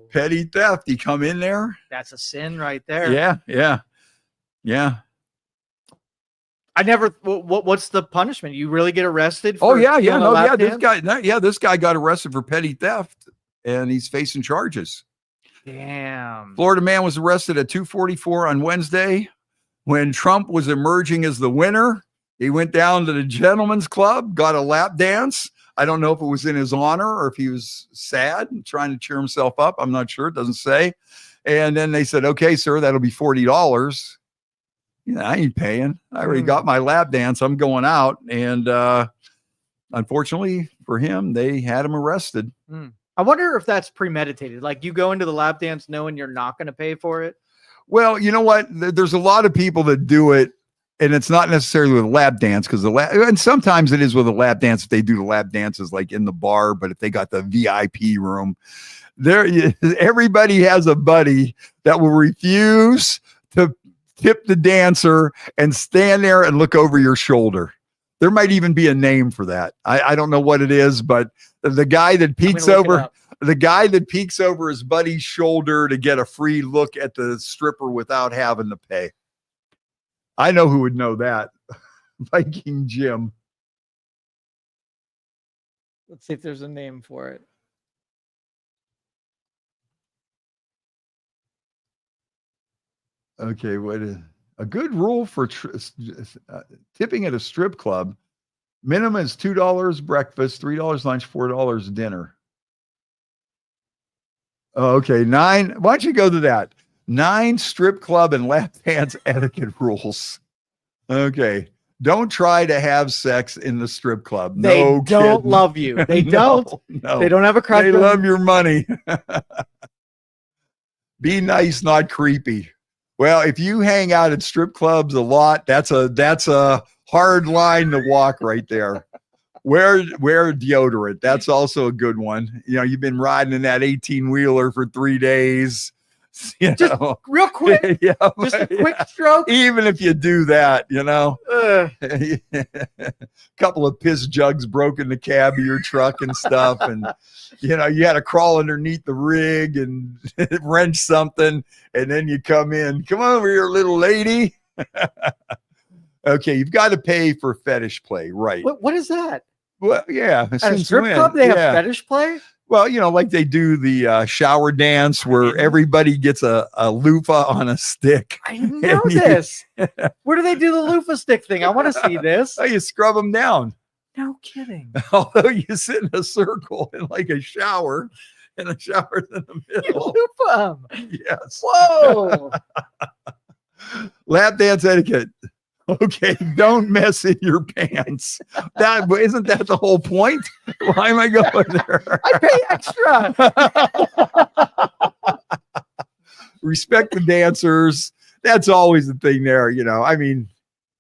Petty theft. He come in there. That's a sin right there. Yeah. I never. What's the punishment? You really get arrested? For This guy got arrested for petty theft, and he's facing charges. Damn. Florida man was arrested at 2:44 on Wednesday when Trump was emerging as the winner. He went down to the gentleman's club, got a lap dance. I don't know if it was in his honor or if he was sad and trying to cheer himself up. I'm not sure. It doesn't say. And then they said, "Okay, sir, that'll be $40." I ain't paying. I already got my lap dance. I'm going out. And unfortunately for him, they had him arrested. I wonder if that's premeditated. Like you go into the lap dance knowing you're not going to pay for it. Well, you know what? There's a lot of people that do it, and it's not necessarily with a lap dance because and sometimes it is with a lap dance if they do the lap dances like in the bar, but if they got the VIP room, everybody has a buddy that will refuse to tip the dancer and stand there and look over your shoulder. There might even be a name for that. I don't know what it is, but the guy that peeks over his buddy's shoulder to get a free look at the stripper without having to pay. I know who would know that. Viking Jim. Let's see if there's a name for it. Okay, what is a good rule for tipping at a strip club? Minimum is $2 breakfast, $3 lunch, $4 dinner. Oh, okay, 9. Why don't you go to that? 9 strip club and lap dance etiquette rules. Okay, don't try to have sex in the strip club. They don't love you. They don't. No. They don't have a crush. They love your money. Be nice, not creepy. Well, if you hang out at strip clubs a lot, that's a hard line to walk right there. Wear deodorant. That's also a good one. You know, you've been riding in that 18-wheeler for 3 days. You Just know? real quick. Yeah, Just a quick stroke. Even if you do that, you know, a couple of piss jugs broke in the cab of your truck and stuff. And, you know, you had to crawl underneath the rig and wrench something. And then you come in. Come over here, little lady. Okay, you've got to pay for fetish play, right? What is that? Well, yeah. At a strip club, they have fetish play? Well, you know, like they do the shower dance where everybody gets a loofah on a stick. I didn't know this. Where do they do the loofah stick thing? I want to see this. Oh, you scrub them down. No kidding. Although you sit in a circle in like a shower, and the shower's in the middle. You loofah them. Yes. Whoa. Lap dance etiquette. Okay, don't mess in your pants. That isn't that the whole point? Why am I going there? I pay extra. Respect the dancers. That's always the thing there, you know. I mean,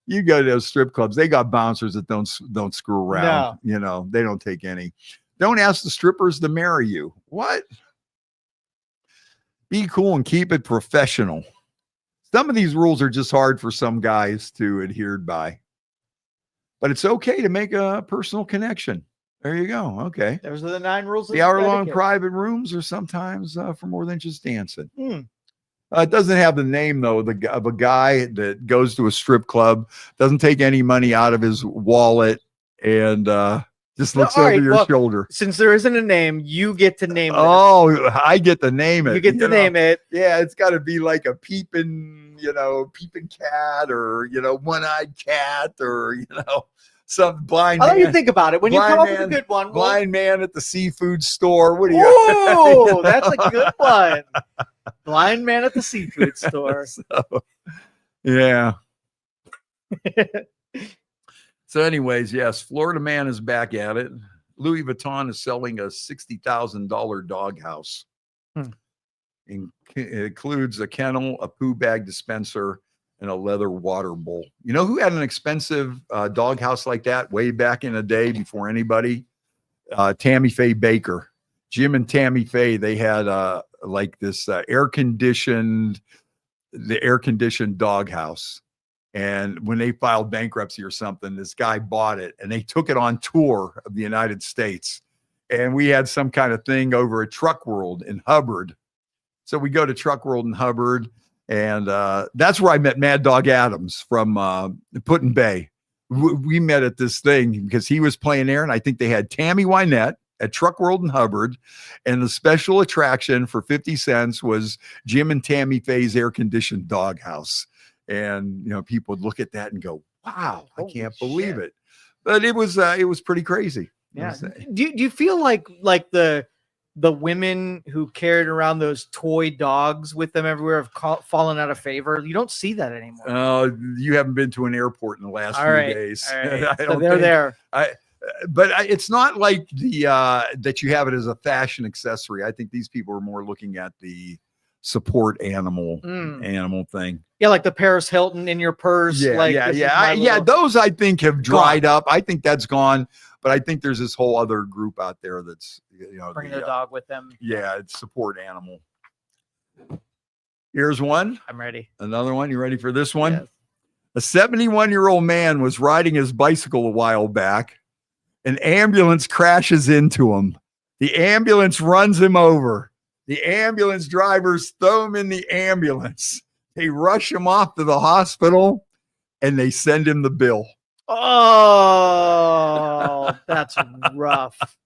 you go to those strip clubs, they got bouncers that don't screw around. No. You know, they don't take any. Don't ask the strippers to marry you. What? Be cool and keep it professional. Some of these rules are just hard for some guys to adhere by, but it's okay to make a personal connection. There you go. Okay. Those are the 9 rules. The hour-long private rooms are sometimes for more than just dancing. It doesn't have the name though of a guy that goes to a strip club, doesn't take any money out of his wallet, and just looks over your shoulder. Since there isn't a name, you get to name it. Oh, I get to name it. You get to name it. Yeah, it's got to be like a peeping cat, or, one-eyed cat, or, some blind man. I'll let you think about it. When you come up with a good one. Blind man at the seafood store. What do you? Oh, that's a good one. Blind man at the seafood store. Yeah. So anyways, yes, Florida man is back at it. Louis Vuitton is selling a $60,000 doghouse. It includes a kennel, a poo bag dispenser, and a leather water bowl. You know who had an expensive doghouse like that way back in the day before anybody? Tammy Faye Baker. Jim and Tammy Faye, they had like this air-conditioned doghouse. And when they filed bankruptcy or something, this guy bought it and they took it on tour of the United States. And we had some kind of thing over at Truck World in Hubbard. So we go to Truck World in Hubbard, and that's where I met Mad Dog Adams from Put-in Bay. We met at this thing because he was playing there, and I think they had Tammy Wynette at Truck World in Hubbard, and the special attraction for 50 cents was Jim and Tammy Faye's air-conditioned doghouse. And people would look at that and go, "Wow, I can't believe it." But it was pretty crazy. Yeah. Do you feel like the women who carried around those toy dogs with them everywhere have fallen out of favor? You don't see that anymore. Oh, you haven't been to an airport in the last few days. All right. So they're there. But it's not like that you have it as a fashion accessory. I think these people are more looking at the support animal thing. Yeah, like the Paris Hilton in your purse. Yeah. Those I think have dried up. I think that's gone. But I think there's this whole other group out there that's bringing the dog with them. Yeah, it's support animal. Here's one. I'm ready. Another one. You ready for this one? Yes. A 71-year-old man was riding his bicycle a while back. An ambulance crashes into him. The ambulance runs him over. The ambulance drivers throw him in the ambulance. They rush him off to the hospital, and they send him the bill. Oh, that's rough.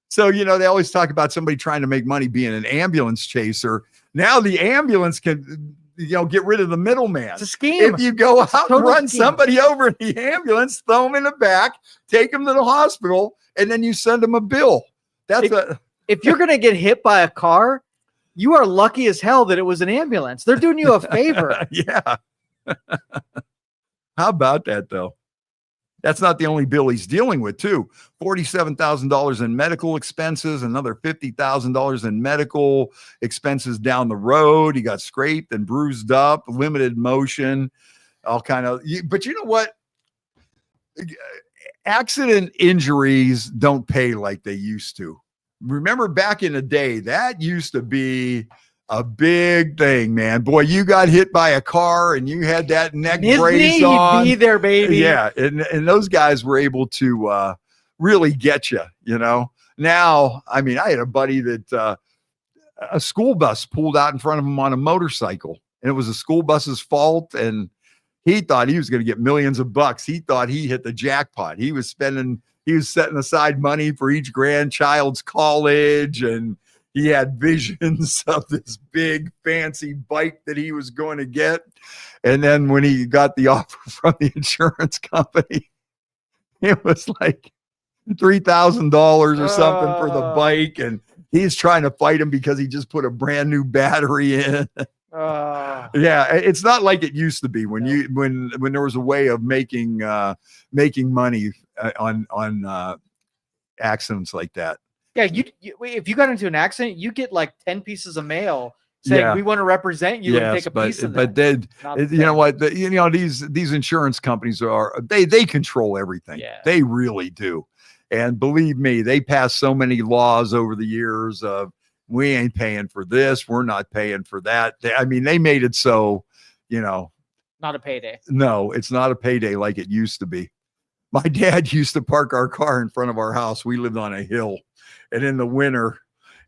So, they always talk about somebody trying to make money being an ambulance chaser. Now the ambulance can, get rid of the middleman. It's a scheme. If you go out and run somebody over in the ambulance, throw them in the back, take them to the hospital, and then you send them a bill. If you're going to get hit by a car, you are lucky as hell that it was an ambulance. They're doing you a favor. Yeah. How about that, though? That's not the only bill he's dealing with, too. $47,000 in medical expenses, another $50,000 in medical expenses down the road. He got scraped and bruised up, limited motion, all kind of. But you know what? accident injuries don't pay like they used to. Remember back in the day, that used to be a big thing, man. Boy, you got hit by a car and you had that neck brace on. Be there, baby. Yeah, and those guys were able to really get you, you know. Now, I mean, I had a buddy that a school bus pulled out in front of him on a motorcycle, and it was the school bus's fault, and he thought he was going to get millions of bucks. He thought he hit the jackpot. He was setting aside money for each grandchild's college, and he had visions of this big fancy bike that he was going to get. And then when he got the offer from the insurance company, it was like $3,000 or something for the bike. And he's trying to fight him because he just put a brand new battery in. Yeah, it's not like it used to be when there was a way of making money on accidents like that. Yeah, if you got into an accident, you get like 10 pieces of mail saying we want to represent you and take a piece of that. But then you know what? These insurance companies they control everything. Yeah. They really do. And believe me, they passed so many laws over the years of we ain't paying for this, we're not paying for that. I mean, they made it so, you know, not a payday. No, it's not a payday like it used to be. My dad used to park our car in front of our house. We lived on a hill, and in the winter,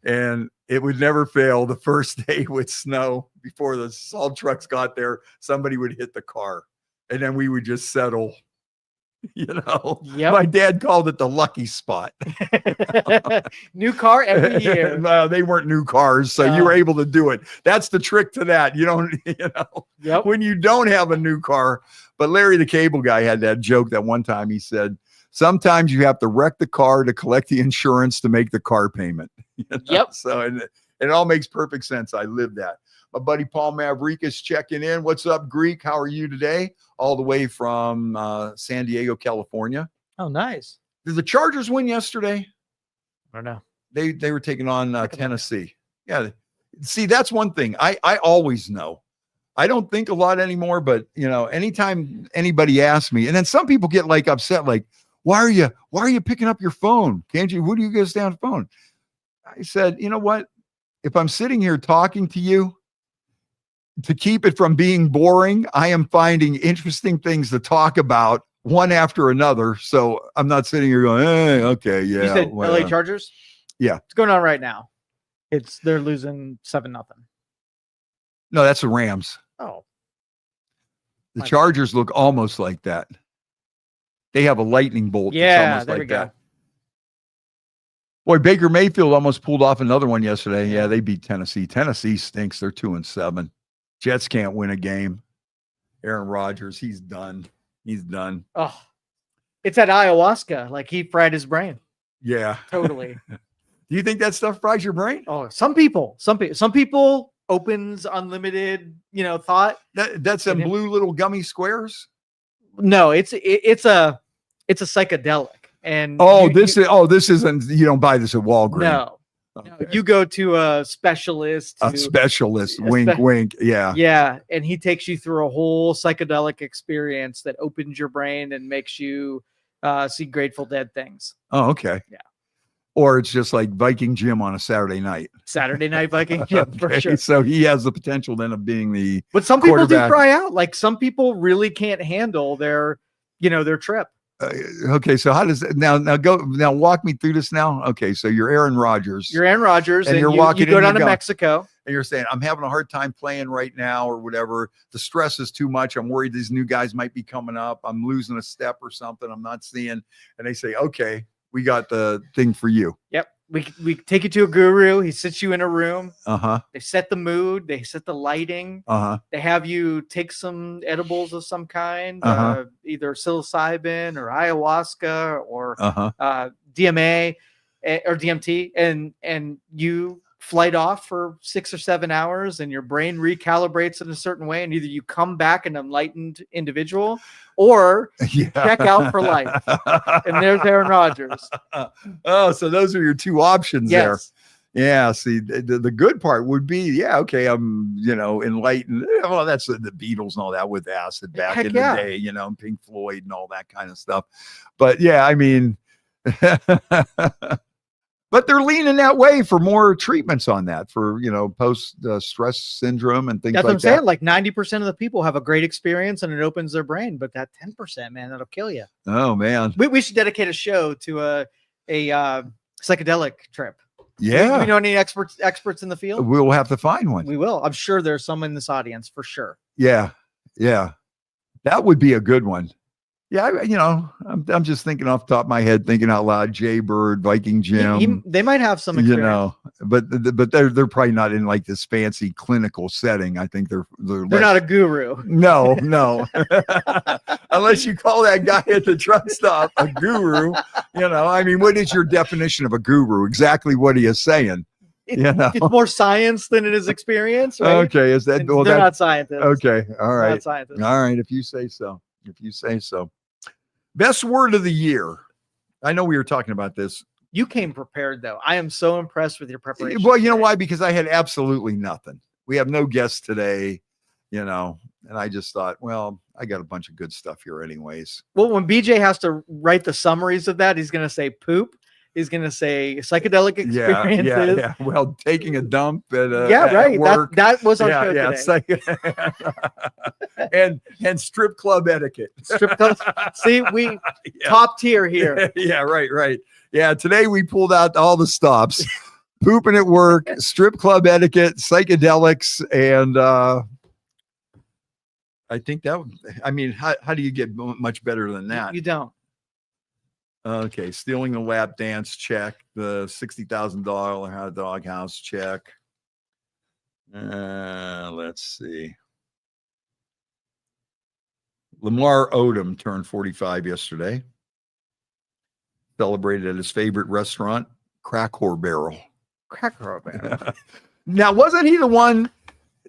and it would never fail. The first day it would snow before the salt trucks got there, somebody would hit the car, and then we would just settle. You know, My dad called it the lucky spot. New car every year. No, they weren't new cars, so you were able to do it. That's the trick to that. You don't, when you don't have a new car. But Larry the Cable Guy had that joke that one time. He said, sometimes you have to wreck the car to collect the insurance to make the car payment. Yep. So and it all makes perfect sense. I lived that. My buddy Paul Maverick is checking in. What's up, Greek? How are you today? All the way from San Diego, California. Oh, nice. Did the Chargers win yesterday? I don't know. They were taking on Tennessee. Yeah. See, that's one thing. I always know. I don't think a lot anymore, but anytime anybody asks me, and then some people get like upset, like, why are you picking up your phone? Can't you? Who do you get down the phone? I said, you know what? If I'm sitting here talking to you, to keep it from being boring, I am finding interesting things to talk about one after another. So I'm not sitting here going, hey, okay, yeah. You said LA Chargers? Yeah. It's going on right now. They're losing 7-0. No, that's the Rams. Oh. The Chargers look almost like that. They have a lightning bolt. Yeah, almost there like we go. that. Boy, Baker Mayfield almost pulled off another one yesterday. Yeah, they beat Tennessee. Tennessee stinks. They're 2-7. Jets can't win a game. Aaron Rodgers, he's done. He's done. Oh, it's at ayahuasca. Like he fried his brain. Yeah, totally. Do you think that stuff fries your brain? Oh, some people opens unlimited, thought. That's them blue little gummy squares. No, it's a psychedelic. And this isn't. You don't buy this at Walgreens. No. Okay. No, you go to a specialist. Wink, wink. Yeah. Yeah. And he takes you through a whole psychedelic experience that opens your brain and makes you see Grateful Dead things. Oh, okay. Yeah. Or it's just like Viking Jim on a Saturday night. Saturday night Viking Jim, for sure. So he has the potential then of being the But some people do cry out. Like some people really can't handle their trip. Okay, so how does now walk me through this now? Okay, so you're Aaron Rodgers. You're Aaron Rodgers, and you go down to Mexico. And you're saying, I'm having a hard time playing right now or whatever. The stress is too much. I'm worried these new guys might be coming up. I'm losing a step or something I'm not seeing. And they say, okay, we got the thing for you. Yep. We take you to a guru. He sits you in a room. Uh-huh. They set the mood. They set the lighting. Uh-huh. They have you take some edibles of some kind, uh-huh. Either psilocybin or ayahuasca or uh-huh. DMA or DMT, and you flight off for 6 or 7 hours, and your brain recalibrates in a certain way, and either you come back an enlightened individual or check out for life. And there's Aaron Rodgers. Oh, so those are your two options there. Yeah, see, the good part would be, yeah, okay, I'm, enlightened. Well, that's the Beatles and all that with acid back Heck in yeah. the day, Pink Floyd and all that kind of stuff. But yeah, I mean, but they're leaning that way for more treatments on that for, post stress syndrome and things That's like what I'm saying. that. Like 90% of the people have a great experience and it opens their brain, but that 10%, man, that'll kill you. Oh man, We should dedicate a show to a psychedelic trip. yeah. Do we know any experts in the field? We'll have to find one. We will. I'm sure there's some in this audience for sure. Yeah, that would be a good one. Yeah, I'm just thinking off the top of my head, thinking out loud. Jay Bird, Viking Jim. They might have some experience. But they're probably not in like this fancy clinical setting. I think they're not a guru. No, unless you call that guy at the truck stop a guru. I mean, what is your definition of a guru? Exactly what are you saying? It's more science than it is experience, right? Okay, is that? Well, they're not scientists. Okay, all right. Not scientists. All right, if you say so. Best word of the year. I know we were talking about this. You came prepared, though. I am so impressed with your preparation. Well, you know why? Because I had absolutely nothing. We have no guests today, and I just thought, well, I got a bunch of good stuff here anyways. Well, when BJ has to write the summaries of that, he's going to say poop. He's going to say psychedelic experiences. Yeah. Well, taking a dump at right. At work. That was on show today. and strip club etiquette. Strip club. See, we top tier here. Yeah, right. Yeah, today we pulled out all the stops. Pooping at work, strip club etiquette, psychedelics, and I think that. I mean, how do you get much better than that? You don't. Okay, stealing the lap dance, check. The $60,000 doghouse, check. Let's see. Lamar Odom turned 45 yesterday. Celebrated at his favorite restaurant, Crack Whore Barrel. Crack Whore Barrel. Now, wasn't he the one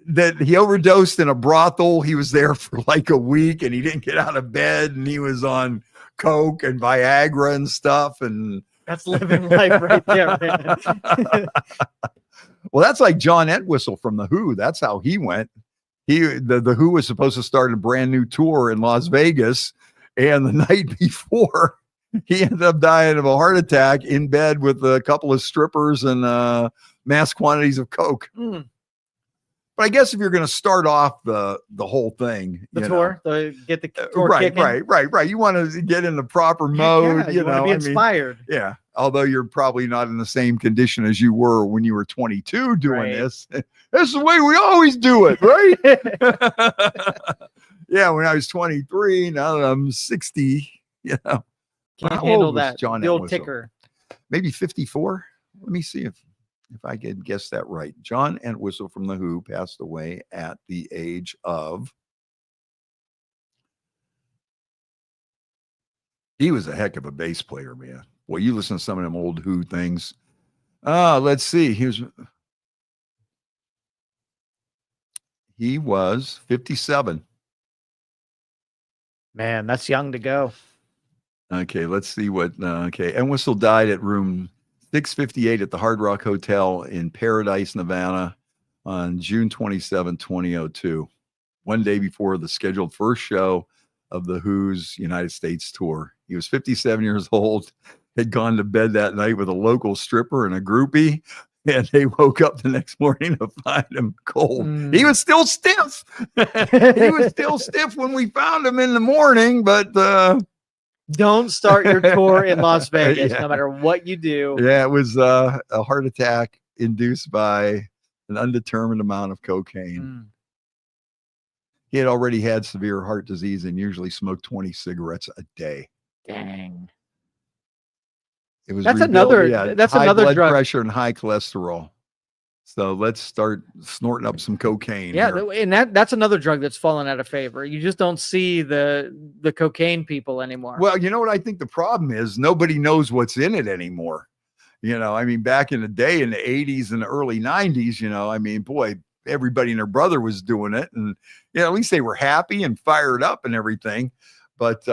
that he overdosed in a brothel? He was there for like a week and he didn't get out of bed and he was on Coke and Viagra and stuff, and that's living life right there, man. Well, that's like John Entwistle from the Who. That's how he went. The Who was supposed to start a brand new tour in Las Vegas, and the night before, he ended up dying of a heart attack in bed with a couple of strippers and mass quantities of Coke. But I guess if you're going to start off the whole thing, get the tour kicking. Right. You want to get in the proper mode. You want to be inspired. Yeah. Although you're probably not in the same condition as you were when you were 22 doing this. This is the way we always do it, right? Yeah. When I was 23, now that I'm 60, can't handle that. John the old Entwistle? ticker. Maybe 54. Let me see if I could guess that right. John Entwistle from the Who passed away at the age of. He was a heck of a bass player, man. Well, you listen to some of them old Who things. Let's see. He was 57. Man, that's young to go. Okay, let's see what. Okay, Entwistle died at room 658 at the Hard Rock Hotel in Paradise, Nevada on June 27, 2002, one day before the scheduled first show of the Who's United States tour. He was 57 years old, had gone to bed that night with a local stripper and a groupie, and they woke up the next morning to find him cold. He was still stiff. He was still stiff when we found him in the morning, but don't start your tour in Las Vegas, no matter what you do. Yeah, it was a heart attack induced by an undetermined amount of cocaine. He had already had severe heart disease and usually smoked 20 cigarettes a day. Dang. It was that's another blood drug. Pressure and high cholesterol. So let's start snorting up some cocaine. Yeah, here. and that's another drug that's fallen out of favor. You just don't see the cocaine people anymore. Well, you know what I think the problem is? Nobody knows what's in it anymore. I mean, back in the day, in the 80s and the early 90s, I mean, boy, everybody and their brother was doing it. And, at least they were happy and fired up and everything. But,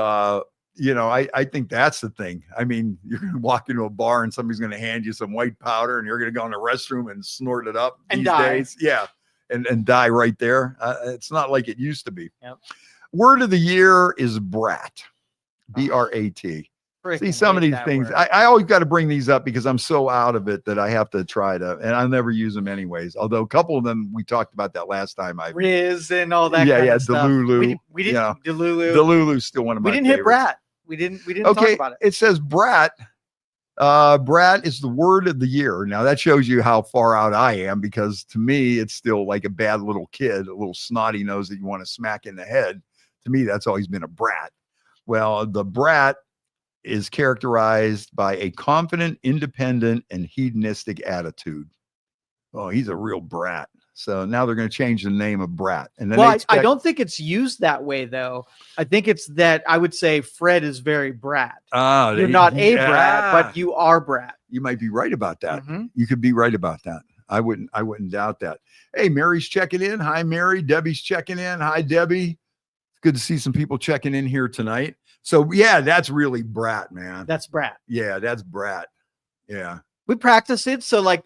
I think that's the thing. I mean, you're going to walk into a bar and somebody's going to hand you some white powder and you're going to go in the restroom and snort it up and these die. days. Yeah. And die right there. It's not like it used to be. Yep. Word of the year is brat. B-R-A-T. See, some of these things, I always got to bring these up because I'm so out of it that I have to try to, and I'll never use them anyways. Although a couple of them, we talked about that last time. Riz and all that kind of stuff. Delulu. We didn't, Delulu. Delulu's still one of my We didn't favorites. hit brat. We didn't talk about it. It says brat. Brat is the word of the year. Now that shows you how far out I am, because to me, it's still like a bad little kid, a little snotty nose that you want to smack in the head. To me, that's always been a brat. Well, the brat is characterized by a confident, independent, and hedonistic attitude. Oh, he's a real brat. So now they're going to change the name of brat. And then I don't think it's used that way, though. I think it's that I would say Fred is very brat. You're not a brat, but you are brat. You might be right about that. Mm-hmm. You could be right about that. I wouldn't doubt that. Hey, Mary's checking in. Hi, Mary. Debbie's checking in. Hi, Debbie. It's good to see some people checking in here tonight. So yeah, that's really brat, man. That's brat. Yeah, that's brat. Yeah. We practice it. So like,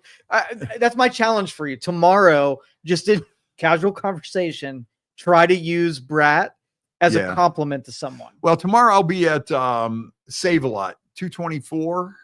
that's my challenge for you tomorrow. Just in casual conversation, try to use brat as a compliment to someone. Well, tomorrow I'll be at Save-A-Lot 224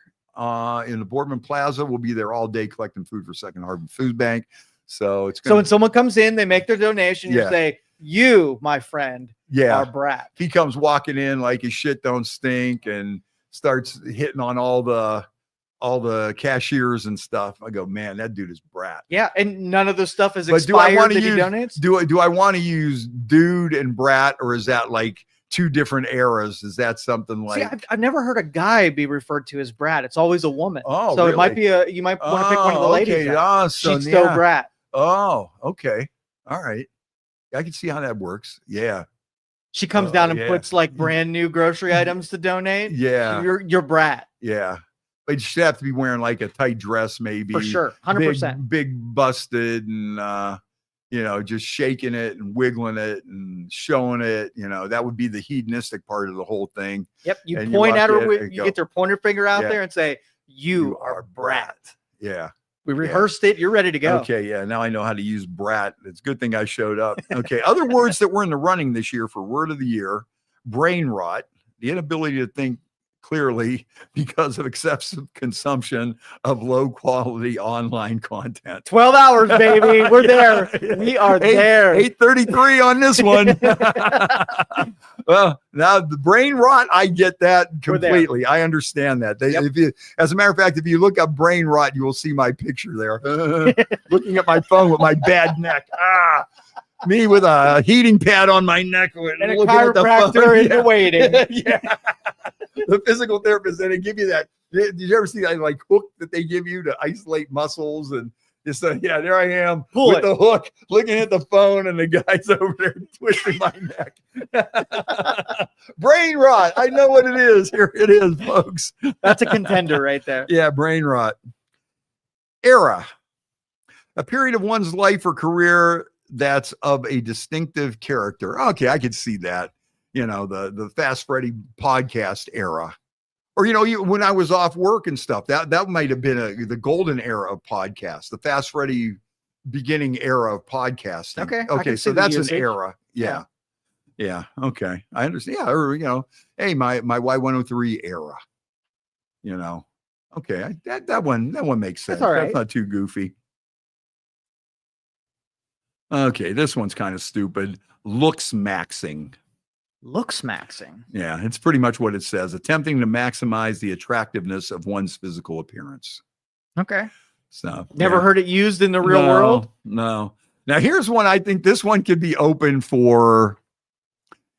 in the Boardman Plaza. We'll be there all day collecting food for Second Harvest Food Bank. So it's so when someone comes in, they make their donation. You say, "You, my friend, are brat." He comes walking in like his shit don't stink and starts hitting on all the cashiers and stuff. I go, man, that dude is brat. Yeah, and none of the stuff is expired that he donates. Do I want to use dude and brat, or is that like two different eras? Is that something like? See, I've never heard a guy be referred to as brat. It's always a woman. Oh, so really? it might be you might want to pick one of the ladies. Okay. She's so brat. Oh, okay. All right. I can see how that works. Yeah. She comes down and puts like brand new grocery items to donate. Yeah. You're brat. Yeah. But you should have to be wearing like a tight dress, maybe. For sure. 100%. Big busted and, just shaking it and wiggling it and showing it. That would be the hedonistic part of the whole thing. Yep. You point at her, you get their pointer finger out there and say, you are brat. Yeah. We rehearsed it. You're ready to go. Okay. Yeah. Now I know how to use brat. It's a good thing I showed up. Okay. Other words that were in the running this year for word of the year: brain rot, the inability to think clearly because of excessive consumption of low quality online content. 12 hours, baby. We're there. We are there. 8:33 on this one. Well, now the brain rot, I get that completely. I understand that. As a matter of fact, if you look up brain rot, you will see my picture there. Looking at my phone with my bad neck. Me with a heating pad on my neck and a chiropractor in the waiting. Yeah. The physical therapist, and they give you that. Did you ever see that like hook that they give you to isolate muscles? And just there I am with the hook looking at the phone, and the guy's over there twisting my neck. Brain rot. I know what it is. Here it is, folks. That's a contender right there. Yeah, brain rot. Era. A period of one's life or career that's of a distinctive character. Okay, I could see that. The Fast Freddie podcast era, or when I was off work and stuff, that might have been the golden era of podcasts, the Fast Freddie beginning era of podcasting. Okay, so that's an era. Yeah. Okay, I understand. Yeah, or hey, my Y103 era. Okay, that one makes sense. That's all right. That's not too goofy. Okay, this one's kind of stupid. Looks maxing. Looks maxing. Yeah, it's pretty much what it says. Attempting to maximize the attractiveness of one's physical appearance. Okay. So never heard it used in the real world? No. Now here's one. I think this one could be open for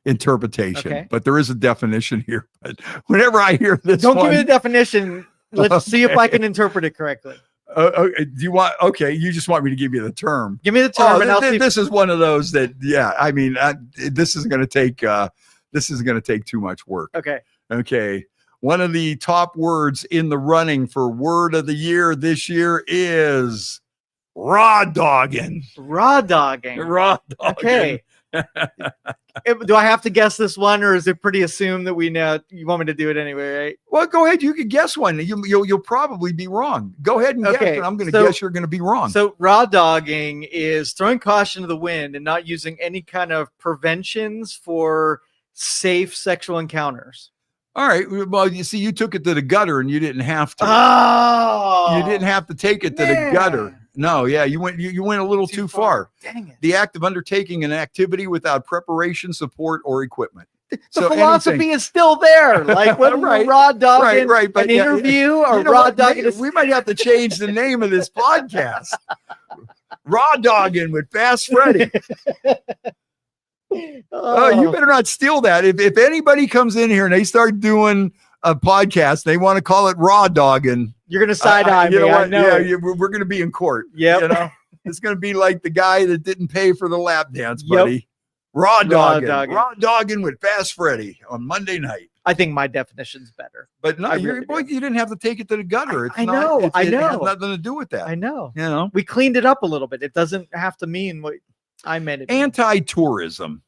interpretation, but there is a definition here. But whenever I hear this, don't give me the definition. Let's see if I can interpret it correctly. Do you want? Okay, you just want me to give you the term. Give me the term, and I'll see. This is one of those that, I mean, this is going to take. This is going to take too much work. Okay. One of the top words in the running for word of the year this year is raw dogging. Raw dogging. Raw dogging. Okay. Do I have to guess this one, or is it pretty assumed that we know? You want me to do it anyway, right? Well, go ahead. You could guess one. You'll probably be wrong. Go ahead and guess, and I'm going to guess you're going to be wrong. So raw dogging is throwing caution to the wind and not using any kind of preventions for safe sexual encounters. All right. Well, you see, you took it to the gutter, and you didn't have to. Oh, you didn't have to take it to the gutter. No, yeah, you went a little too far. Dang it. The act of undertaking an activity without preparation, support, or equipment. The philosophy is still there. Like when raw dogging but an interview or raw dogging. We might have to change the name of this podcast. Raw dogging with Fast Freddie. Oh, you better not steal that. If anybody comes in here and they start doing a podcast, they want to call it raw dogging. You're gonna side eye me. I know. Yeah, we're gonna be in court. Yeah, you know, it's gonna be like the guy that didn't pay for the lap dance, buddy. Yep. Raw dogging with Fast Freddie on Monday night. I think my definition's better. But no, you didn't have to take it to the gutter. I know. It has nothing to do with that. I know. You know, we cleaned it up a little bit. It doesn't have to mean what I meant. Anti-tourism.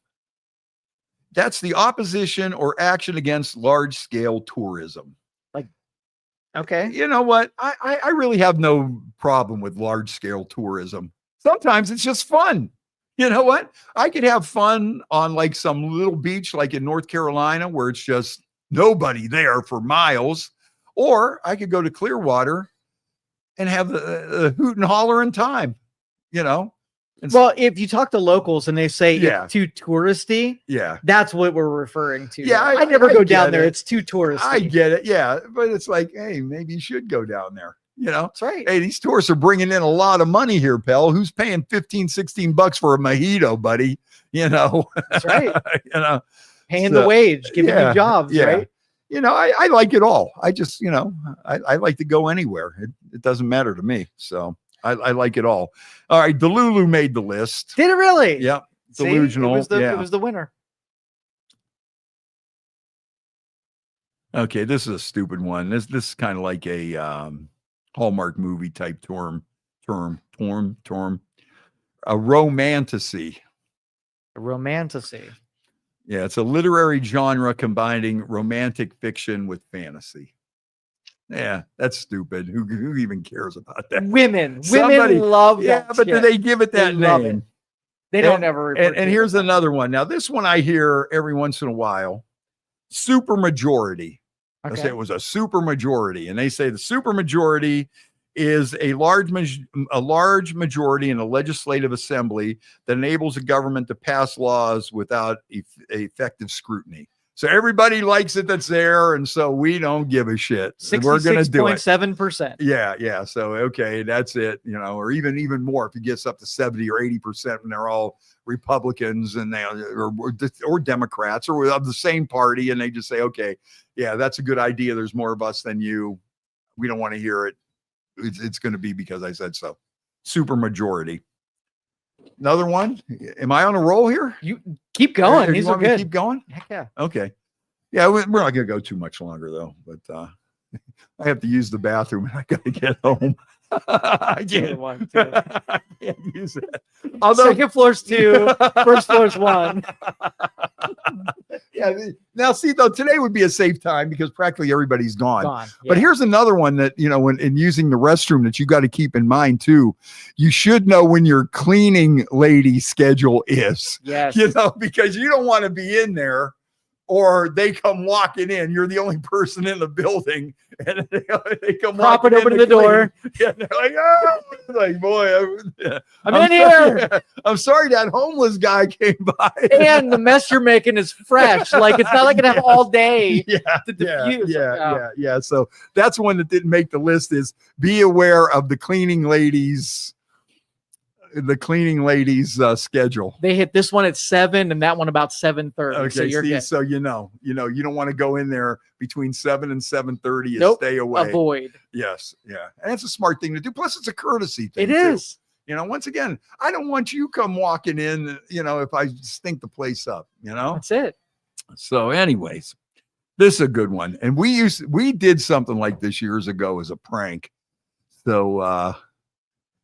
That's the opposition or action against large-scale tourism. Okay. You know what? I really have no problem with large-scale tourism. Sometimes it's just fun. You know what? I could have fun on like some little beach like in North Carolina where it's just nobody there for miles. Or I could go to Clearwater and have the hoot and holler in time, you know? Well, if you talk to locals and they say it's too touristy, that's what we're referring to. Yeah, I never go down there. It's too touristy. I get it. Yeah, but it's like, hey, maybe you should go down there. You know, that's right. Hey, these tourists are bringing in a lot of money here, pal. Who's paying $15-$16 for a mojito, buddy? You know, that's right. You know, paying the wage, giving you jobs, right? You know, I like it all. I just, you know, I like to go anywhere. It doesn't matter to me. So. I like it all. All right, Delulu made the list. Did it really? Yeah, delusional. It was the winner. Okay, this is a stupid one. This is kind of like a Hallmark movie type term. A romantasy. A romantasy. Yeah, it's a literary genre combining romantic fiction with fantasy. Yeah, that's stupid. Who even cares about that? Women love that. Yeah, but do they give it that name? They don't ever. And here's another one. Now, this one I hear every once in a while. Supermajority. Okay. I say it was a supermajority, and they say the supermajority is a large majority in a legislative assembly that enables a government to pass laws without effective scrutiny. So everybody likes it that's there, and so we don't give a shit. We're going to do it. 66.7%. Yeah. So, okay, that's it. You know, or even more if it gets up to 70 or 80% when they're all Republicans and they or Democrats or of the same party, and they just say, okay, yeah, that's a good idea. There's more of us than you. We don't want to hear it. It's going to be because I said so. Super majority. Another one. Am I on a roll here? You keep going. You want me to keep going? Heck yeah. Okay. Yeah, we're not going to go too much longer though. But I have to use the bathroom and I got to get home. I can't use it. Although second floor's 2, first floor's 1. Yeah. Now, see, though, today would be a safe time because practically everybody's gone. Yeah. But here's another one that, you know, when in using the restroom that you got to keep in mind too. You should know when your cleaning lady schedule is. Yes. You know, because you don't want to be in there or they come walking in. You're the only person in the building, and they come walking open the door. Yeah, they're like, oh, like boy, I'm in here. I'm sorry that homeless guy came by. And the mess you're making is fresh. Like it's not like it have all day to diffuse. Yeah. So that's one that didn't make the list. Is be aware of the cleaning ladies. The cleaning ladies schedule. They hit this one at 7 and that one about 7:30. Okay, so you're good. So you don't want to go in there between 7 and 7:30 and stay away. Avoid. Yes, yeah, and it's a smart thing to do. Plus, it's a courtesy thing. It is. You know, once again, I don't want you come walking in. You know, if I stink the place up. You know, that's it. So, anyways, this is a good one, and we did something like this years ago as a prank. So.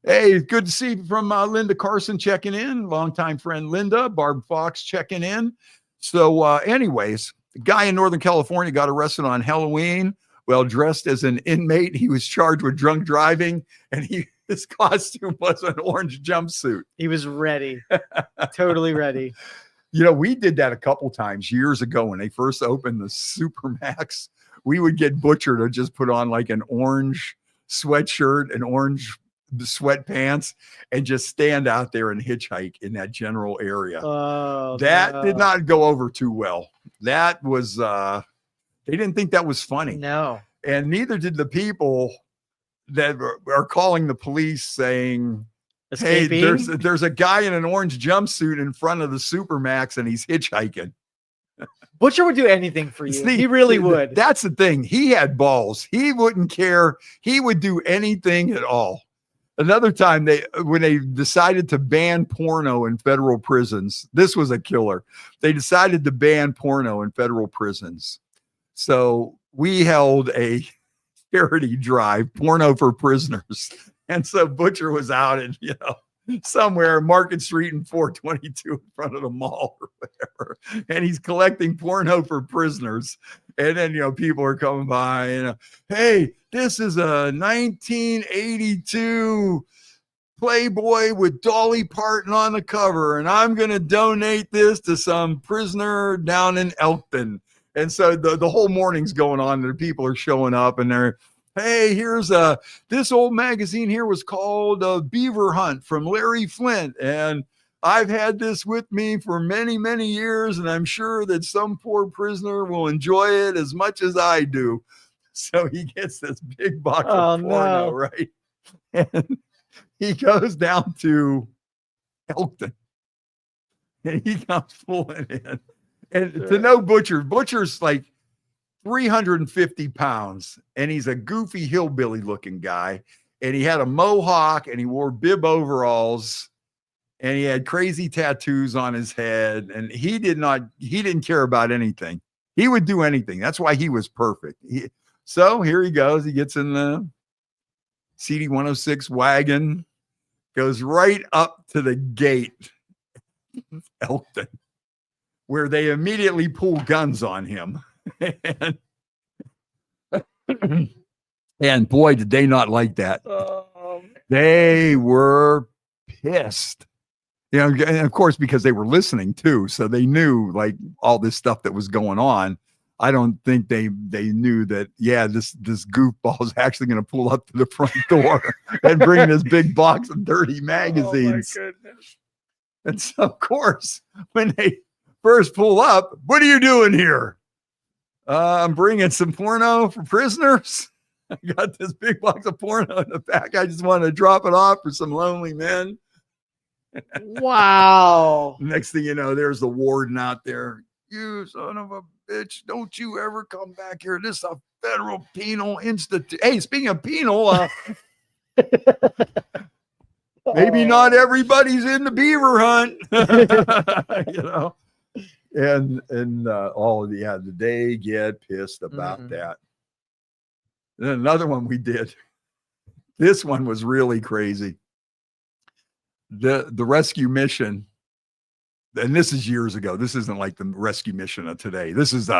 Hey, good to see you from Linda Carson checking in. Longtime friend Linda. Barb Fox checking in. So anyways, the guy in Northern California got arrested on Halloween. Well, dressed as an inmate. He was charged with drunk driving, and his costume was an orange jumpsuit. He was ready. Totally ready. You know, we did that a couple times years ago when they first opened the Supermax. We would get Butcher to just put on like an orange sweatshirt and orange sweatpants and just stand out there and hitchhike in that general area. That did not go over too well. That was they didn't think that was funny. No. And neither did the people that are calling the police saying, escaping? Hey, there's a guy in an orange jumpsuit in front of the Supermax and he's hitchhiking. Butcher would do anything for you. He really would. That's the thing. He had balls. He wouldn't care. He would do anything at all. Another time, when they decided to ban porno in federal prisons, this was a killer. They decided to ban porno in federal prisons. So we held a charity drive, porno for prisoners. And so Butcher was out in, somewhere Market Street and 422 in front of the mall or whatever. And he's collecting porno for prisoners. And then, people are coming by and, hey, this is a 1982 Playboy with Dolly Parton on the cover. And I'm going to donate this to some prisoner down in Elkton. And so the whole morning's going on. And the people are showing up and they're, hey, here's this old magazine here was called Beaver Hunt from Larry Flint. And I've had this with me for many, many years. And I'm sure that some poor prisoner will enjoy it as much as I do. So he gets this big box of porno, right? And he goes down to Elkton. And he comes pulling in. And to know Butcher's like 350 pounds, and he's a goofy hillbilly looking guy, and he had a mohawk and he wore bib overalls and he had crazy tattoos on his head, and he didn't care about anything. He would do anything. That's why he was perfect. So here he goes. He gets in the CD 106 wagon, goes right up to the gate, Elkton, where they immediately pull guns on him. And boy, did they not like that. They were pissed. And of course, because they were listening too. So they knew like all this stuff that was going on. I don't think they knew that, this goofball is actually going to pull up to the front door and bring this big box of dirty magazines. Oh my goodness. And so, of course, when they first pull up, what are you doing here? I'm bringing some porno for prisoners. I got this big box of porno in the back. I just want to drop it off for some lonely men. Wow. Next thing you know, there's the warden out there. You son of a bitch. Don't you ever come back here. This is a federal penal institute. Hey, speaking of penal, maybe not everybody's in the beaver hunt. And they get pissed about that. And another one we did. This one was really crazy. The rescue mission, and this is years ago. This isn't like the rescue mission of today. This is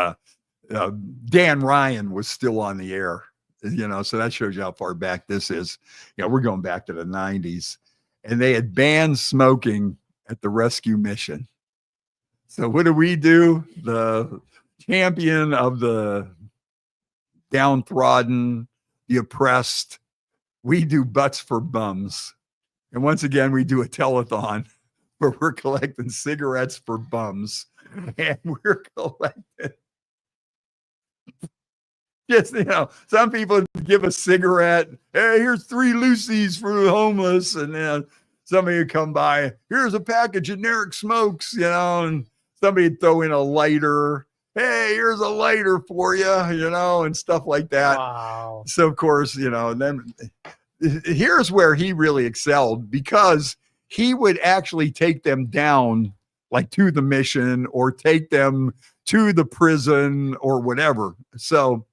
Dan Ryan was still on the air, so that shows you how far back this is. We're going back to the 90s, and they had banned smoking at the rescue mission. So what do? The champion of the downtrodden, the oppressed, we do butts for bums. And once again, we do a telethon where we're collecting cigarettes for bums. And we're collecting just, some people give a cigarette. Hey, here's 3 Lucy's for the homeless. And then somebody would come by, here's a pack of generic smokes, and somebody would throw in a lighter. Hey, here's a lighter for you, and stuff like that. Wow. So, of course, and then here's where he really excelled, because he would actually take them down like to the mission or take them to the prison or whatever. So,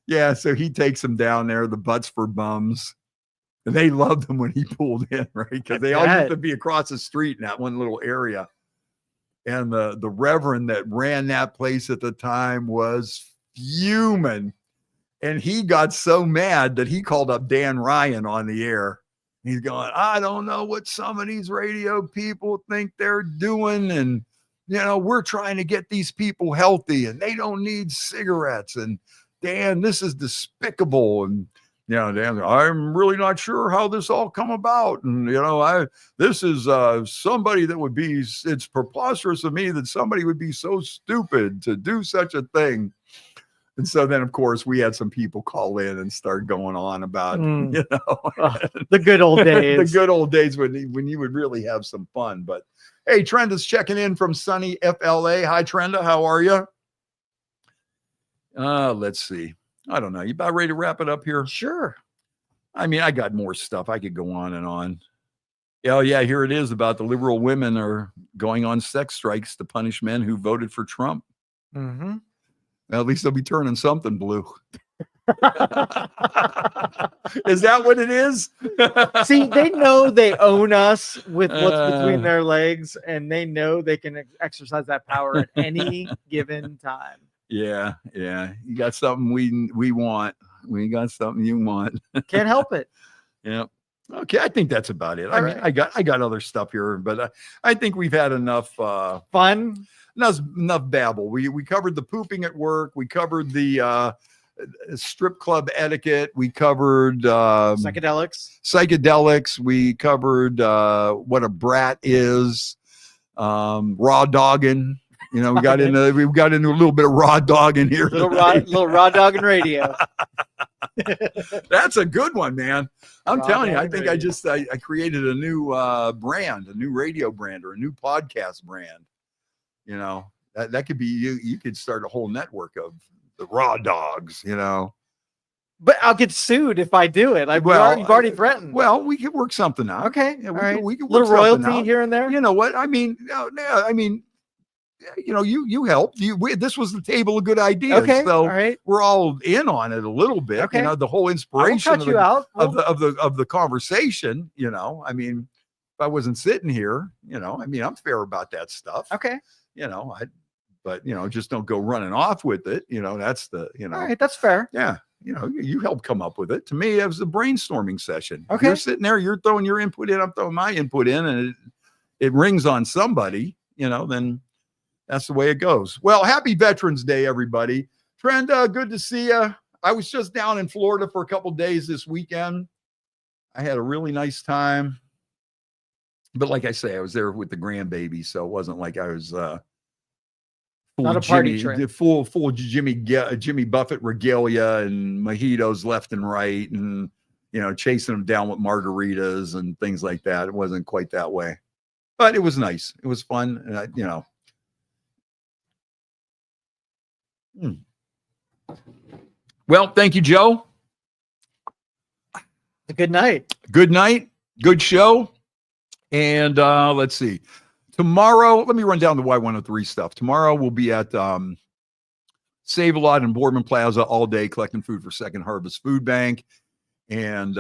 so he takes them down there, the butts for bums. And they loved him when he pulled in, right? Because they all used to be across the street in that one little area. And the reverend that ran that place at the time was fuming. And he got so mad that he called up Dan Ryan on the air. He's going, I don't know what some of these radio people think they're doing. And, we're trying to get these people healthy and they don't need cigarettes. And Dan, this is despicable. And, Dan, I'm really not sure how this all come about. And, this is somebody that would be, it's preposterous of me that somebody would be so stupid to do such a thing. And so then, of course, we had some people call in and start going on about, the good old days. The good old days when you would really have some fun. But hey, Trenda's checking in from sunny FLA. Hi, Trenda. How are you? Let's see. I don't know. You about ready to wrap it up here? Sure. I mean, I got more stuff. I could go on and on. Oh, yeah. Here it is about the liberal women are going on sex strikes to punish men who voted for Trump. Mm-hmm. Well, at least they'll be turning something blue. Is that what it is? See, they know they own us with what's between their legs, and they know they can exercise that power at any given time. Yeah. You got something we want. We got something you want. Can't help it. Yeah. Okay, I think that's about it. All right. I got other stuff here, but I think we've had enough fun. Enough babble. We covered the pooping at work. We covered the strip club etiquette. We covered psychedelics. We covered what a brat is. Raw dogging. We got into a little bit of raw dogging here. Little raw dogging radio. That's a good one, man. I'm telling you, I think radio. I created a new brand, a new radio brand, or a new podcast brand. That could be you could start a whole network of the raw dogs, But I'll get sued if I do it. You've already threatened. Well, we could work something out. Okay. Yeah, all right. We could little work royalty out. here and there. You know what? I mean, you helped. This was the table of good ideas. Okay. So all right. we're all in on it a little bit. Okay. The whole inspiration cut you out. of the conversation. I mean, if I wasn't sitting here, I'm fair about that stuff. Okay. But just don't go running off with it. That's the, All right, that's fair. Yeah. You helped come up with it. To me, it was a brainstorming session. Okay. You're sitting there, you're throwing your input in, I'm throwing my input in, and it rings on somebody, then that's the way it goes. Well, happy Veterans Day, everybody. Trenda, good to see you. I was just down in Florida for a couple of days this weekend. I had a really nice time. But like I say, I was there with the grandbaby, so it wasn't like I was not a party trip. Full Jimmy Buffett regalia and mojitos left and right, and chasing them down with margaritas and things like that. It wasn't quite that way, but it was nice. It was fun, and Well, thank you, Joe. Good night. Good night. Good show. And let's see. Tomorrow, let me run down the Y103 stuff. Tomorrow we'll be at Save a Lot in Boardman Plaza all day collecting food for Second Harvest Food Bank. And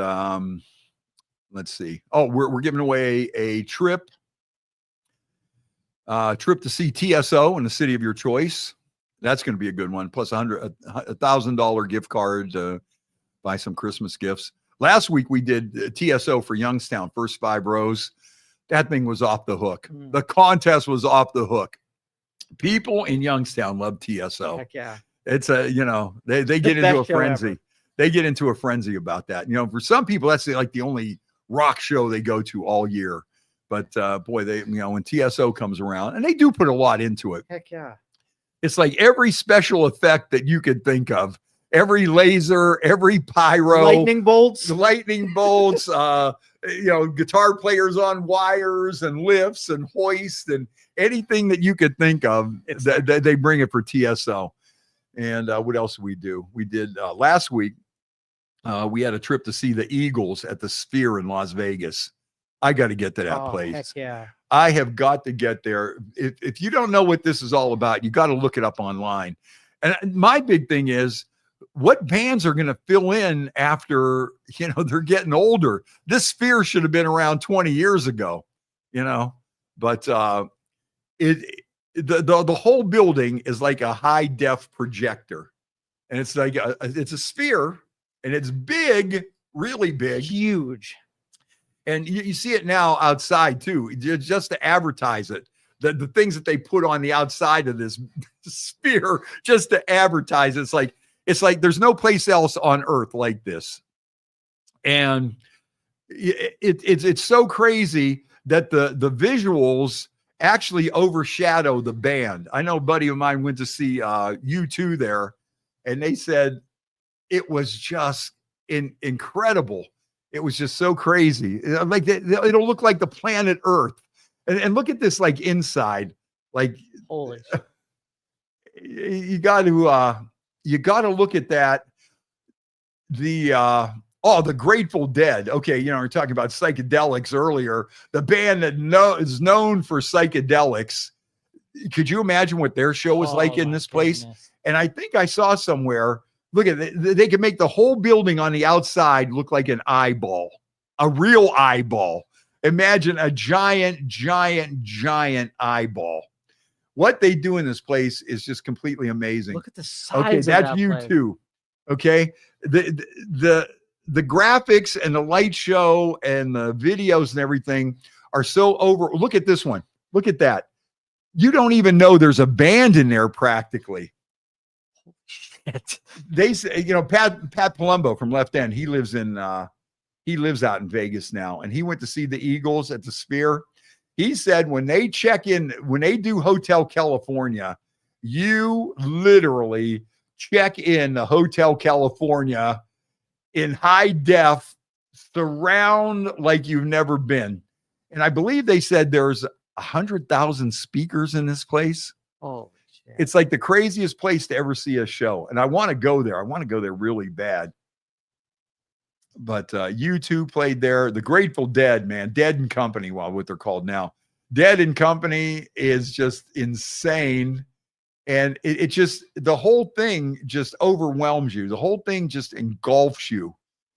let's see. Oh, we're giving away a trip to see TSO in the city of your choice. That's going to be a good one. Plus $1,000 gift card to buy some Christmas gifts. Last week we did TSO for Youngstown, first 5 rows. That thing was off the hook. The contest was off the hook. People in Youngstown love TSO. Heck yeah. It's they get into a frenzy. Ever. They get into a frenzy about that. For some people, that's like the only rock show they go to all year. But boy, when TSO comes around, and they do put a lot into it. Heck yeah. It's like every special effect that you could think of. Every laser, every pyro, lightning bolts, guitar players on wires and lifts and hoists and anything that you could think of, they bring it for TSO. And what else did we do? We did last week. We had a trip to see the Eagles at the Sphere in Las Vegas. I got to get to that place. Heck yeah. I have got to get there. If you don't know what this is all about, you got to look it up online. And my big thing is, what bands are going to fill in after, they're getting older? This Sphere should have been around 20 years ago, but the whole building is like a high def projector, and it's like it's a sphere, and it's big, really big, huge. And you see it now outside too, just to advertise it. The things that they put on the outside of this sphere just to advertise. It's like there's no place else on earth like this. And it's so crazy that the visuals actually overshadow the band. I know a buddy of mine went to see U2 there, and they said it was just incredible. It was just so crazy. Like it'll look like the planet Earth. And look at this, like inside, like holy. You got to look at that. The Grateful Dead. Okay, we're talking about psychedelics earlier. The band that is known for psychedelics. Could you imagine what their show was like in this place? Goodness. And I think I saw somewhere. Look at it. They can make the whole building on the outside look like an eyeball, a real eyeball. Imagine a giant eyeball. What they do in this place is just completely amazing. Look at the size. Okay, of that's that you place. too. Okay, the graphics and the light show and the videos and everything are so over. Look at this one. Look at that. You don't even know there's a band in there practically. Shit. They say, Pat Palumbo from Left End. He lives out in Vegas now, and he went to see the Eagles at the Sphere. He said when they check in, when they do Hotel California, you literally check in the Hotel California in high def, surround like you've never been. And I believe they said there's 100,000 speakers in this place. Oh, shit. It's like the craziest place to ever see a show. And I want to go there. I want to go there really bad. But U2 played there. The Grateful Dead, man, Dead and Company, what they're called now. Dead and Company is just insane. And it just, the whole thing just overwhelms you. The whole thing just engulfs you.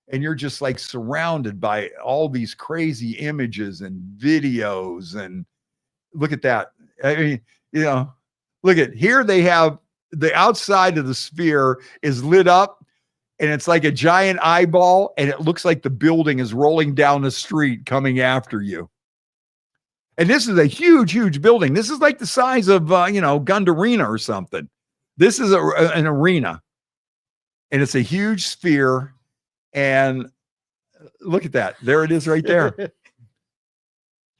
And you're just like surrounded by all these crazy images and videos. And look at that. I mean, look at here. They have the outside of the Sphere is lit up. And it's like a giant eyeball, and it looks like the building is rolling down the street coming after you. And this is a huge building. This is like the size of, Gund Arena or something. This is an arena, and it's a huge sphere. And look at that. There it is right there.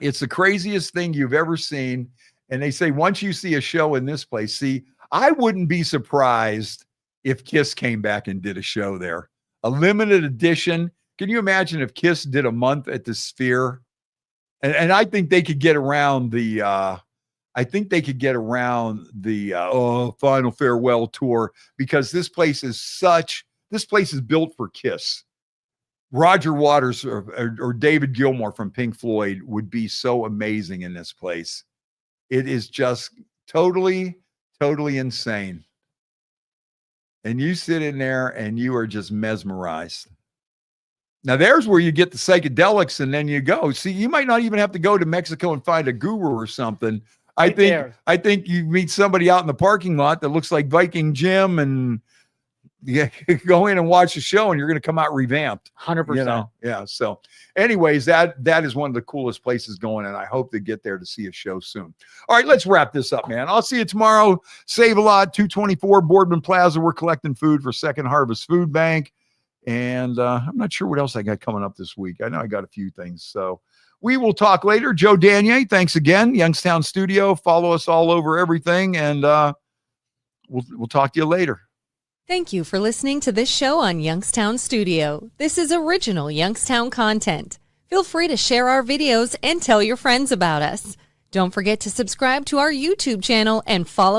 It's the craziest thing you've ever seen. And they say, once you see a show in this place, I wouldn't be surprised if Kiss came back and did a show there, a limited edition. Can you imagine if Kiss did a month at the Sphere? And I think they could get around the Final Farewell tour, because this place is built for Kiss. Roger Waters or David Gilmour from Pink Floyd would be so amazing in this place. It is just totally insane. And you sit in there and you are just mesmerized. Now there's where you get the psychedelics, and then you go. See, you might not even have to go to Mexico and find a guru or something. I think you meet somebody out in the parking lot that looks like Viking Jim, and you go in and watch the show, and you're going to come out revamped. 100%. Yeah. So anyways, that is one of the coolest places going, and I hope to get there to see a show soon. All right, let's wrap this up, man. I'll see you tomorrow. Save a Lot, 224 Boardman Plaza. We're collecting food for Second Harvest Food Bank. And I'm not sure what else I got coming up this week. I know I got a few things. So we will talk later. Joe Danier, thanks again. Youngstown Studio. Follow us all over everything. And we'll talk to you later. Thank you for listening to this show on Youngstown Studio. This is original Youngstown content. Feel free to share our videos and tell your friends about us. Don't forget to subscribe to our YouTube channel and follow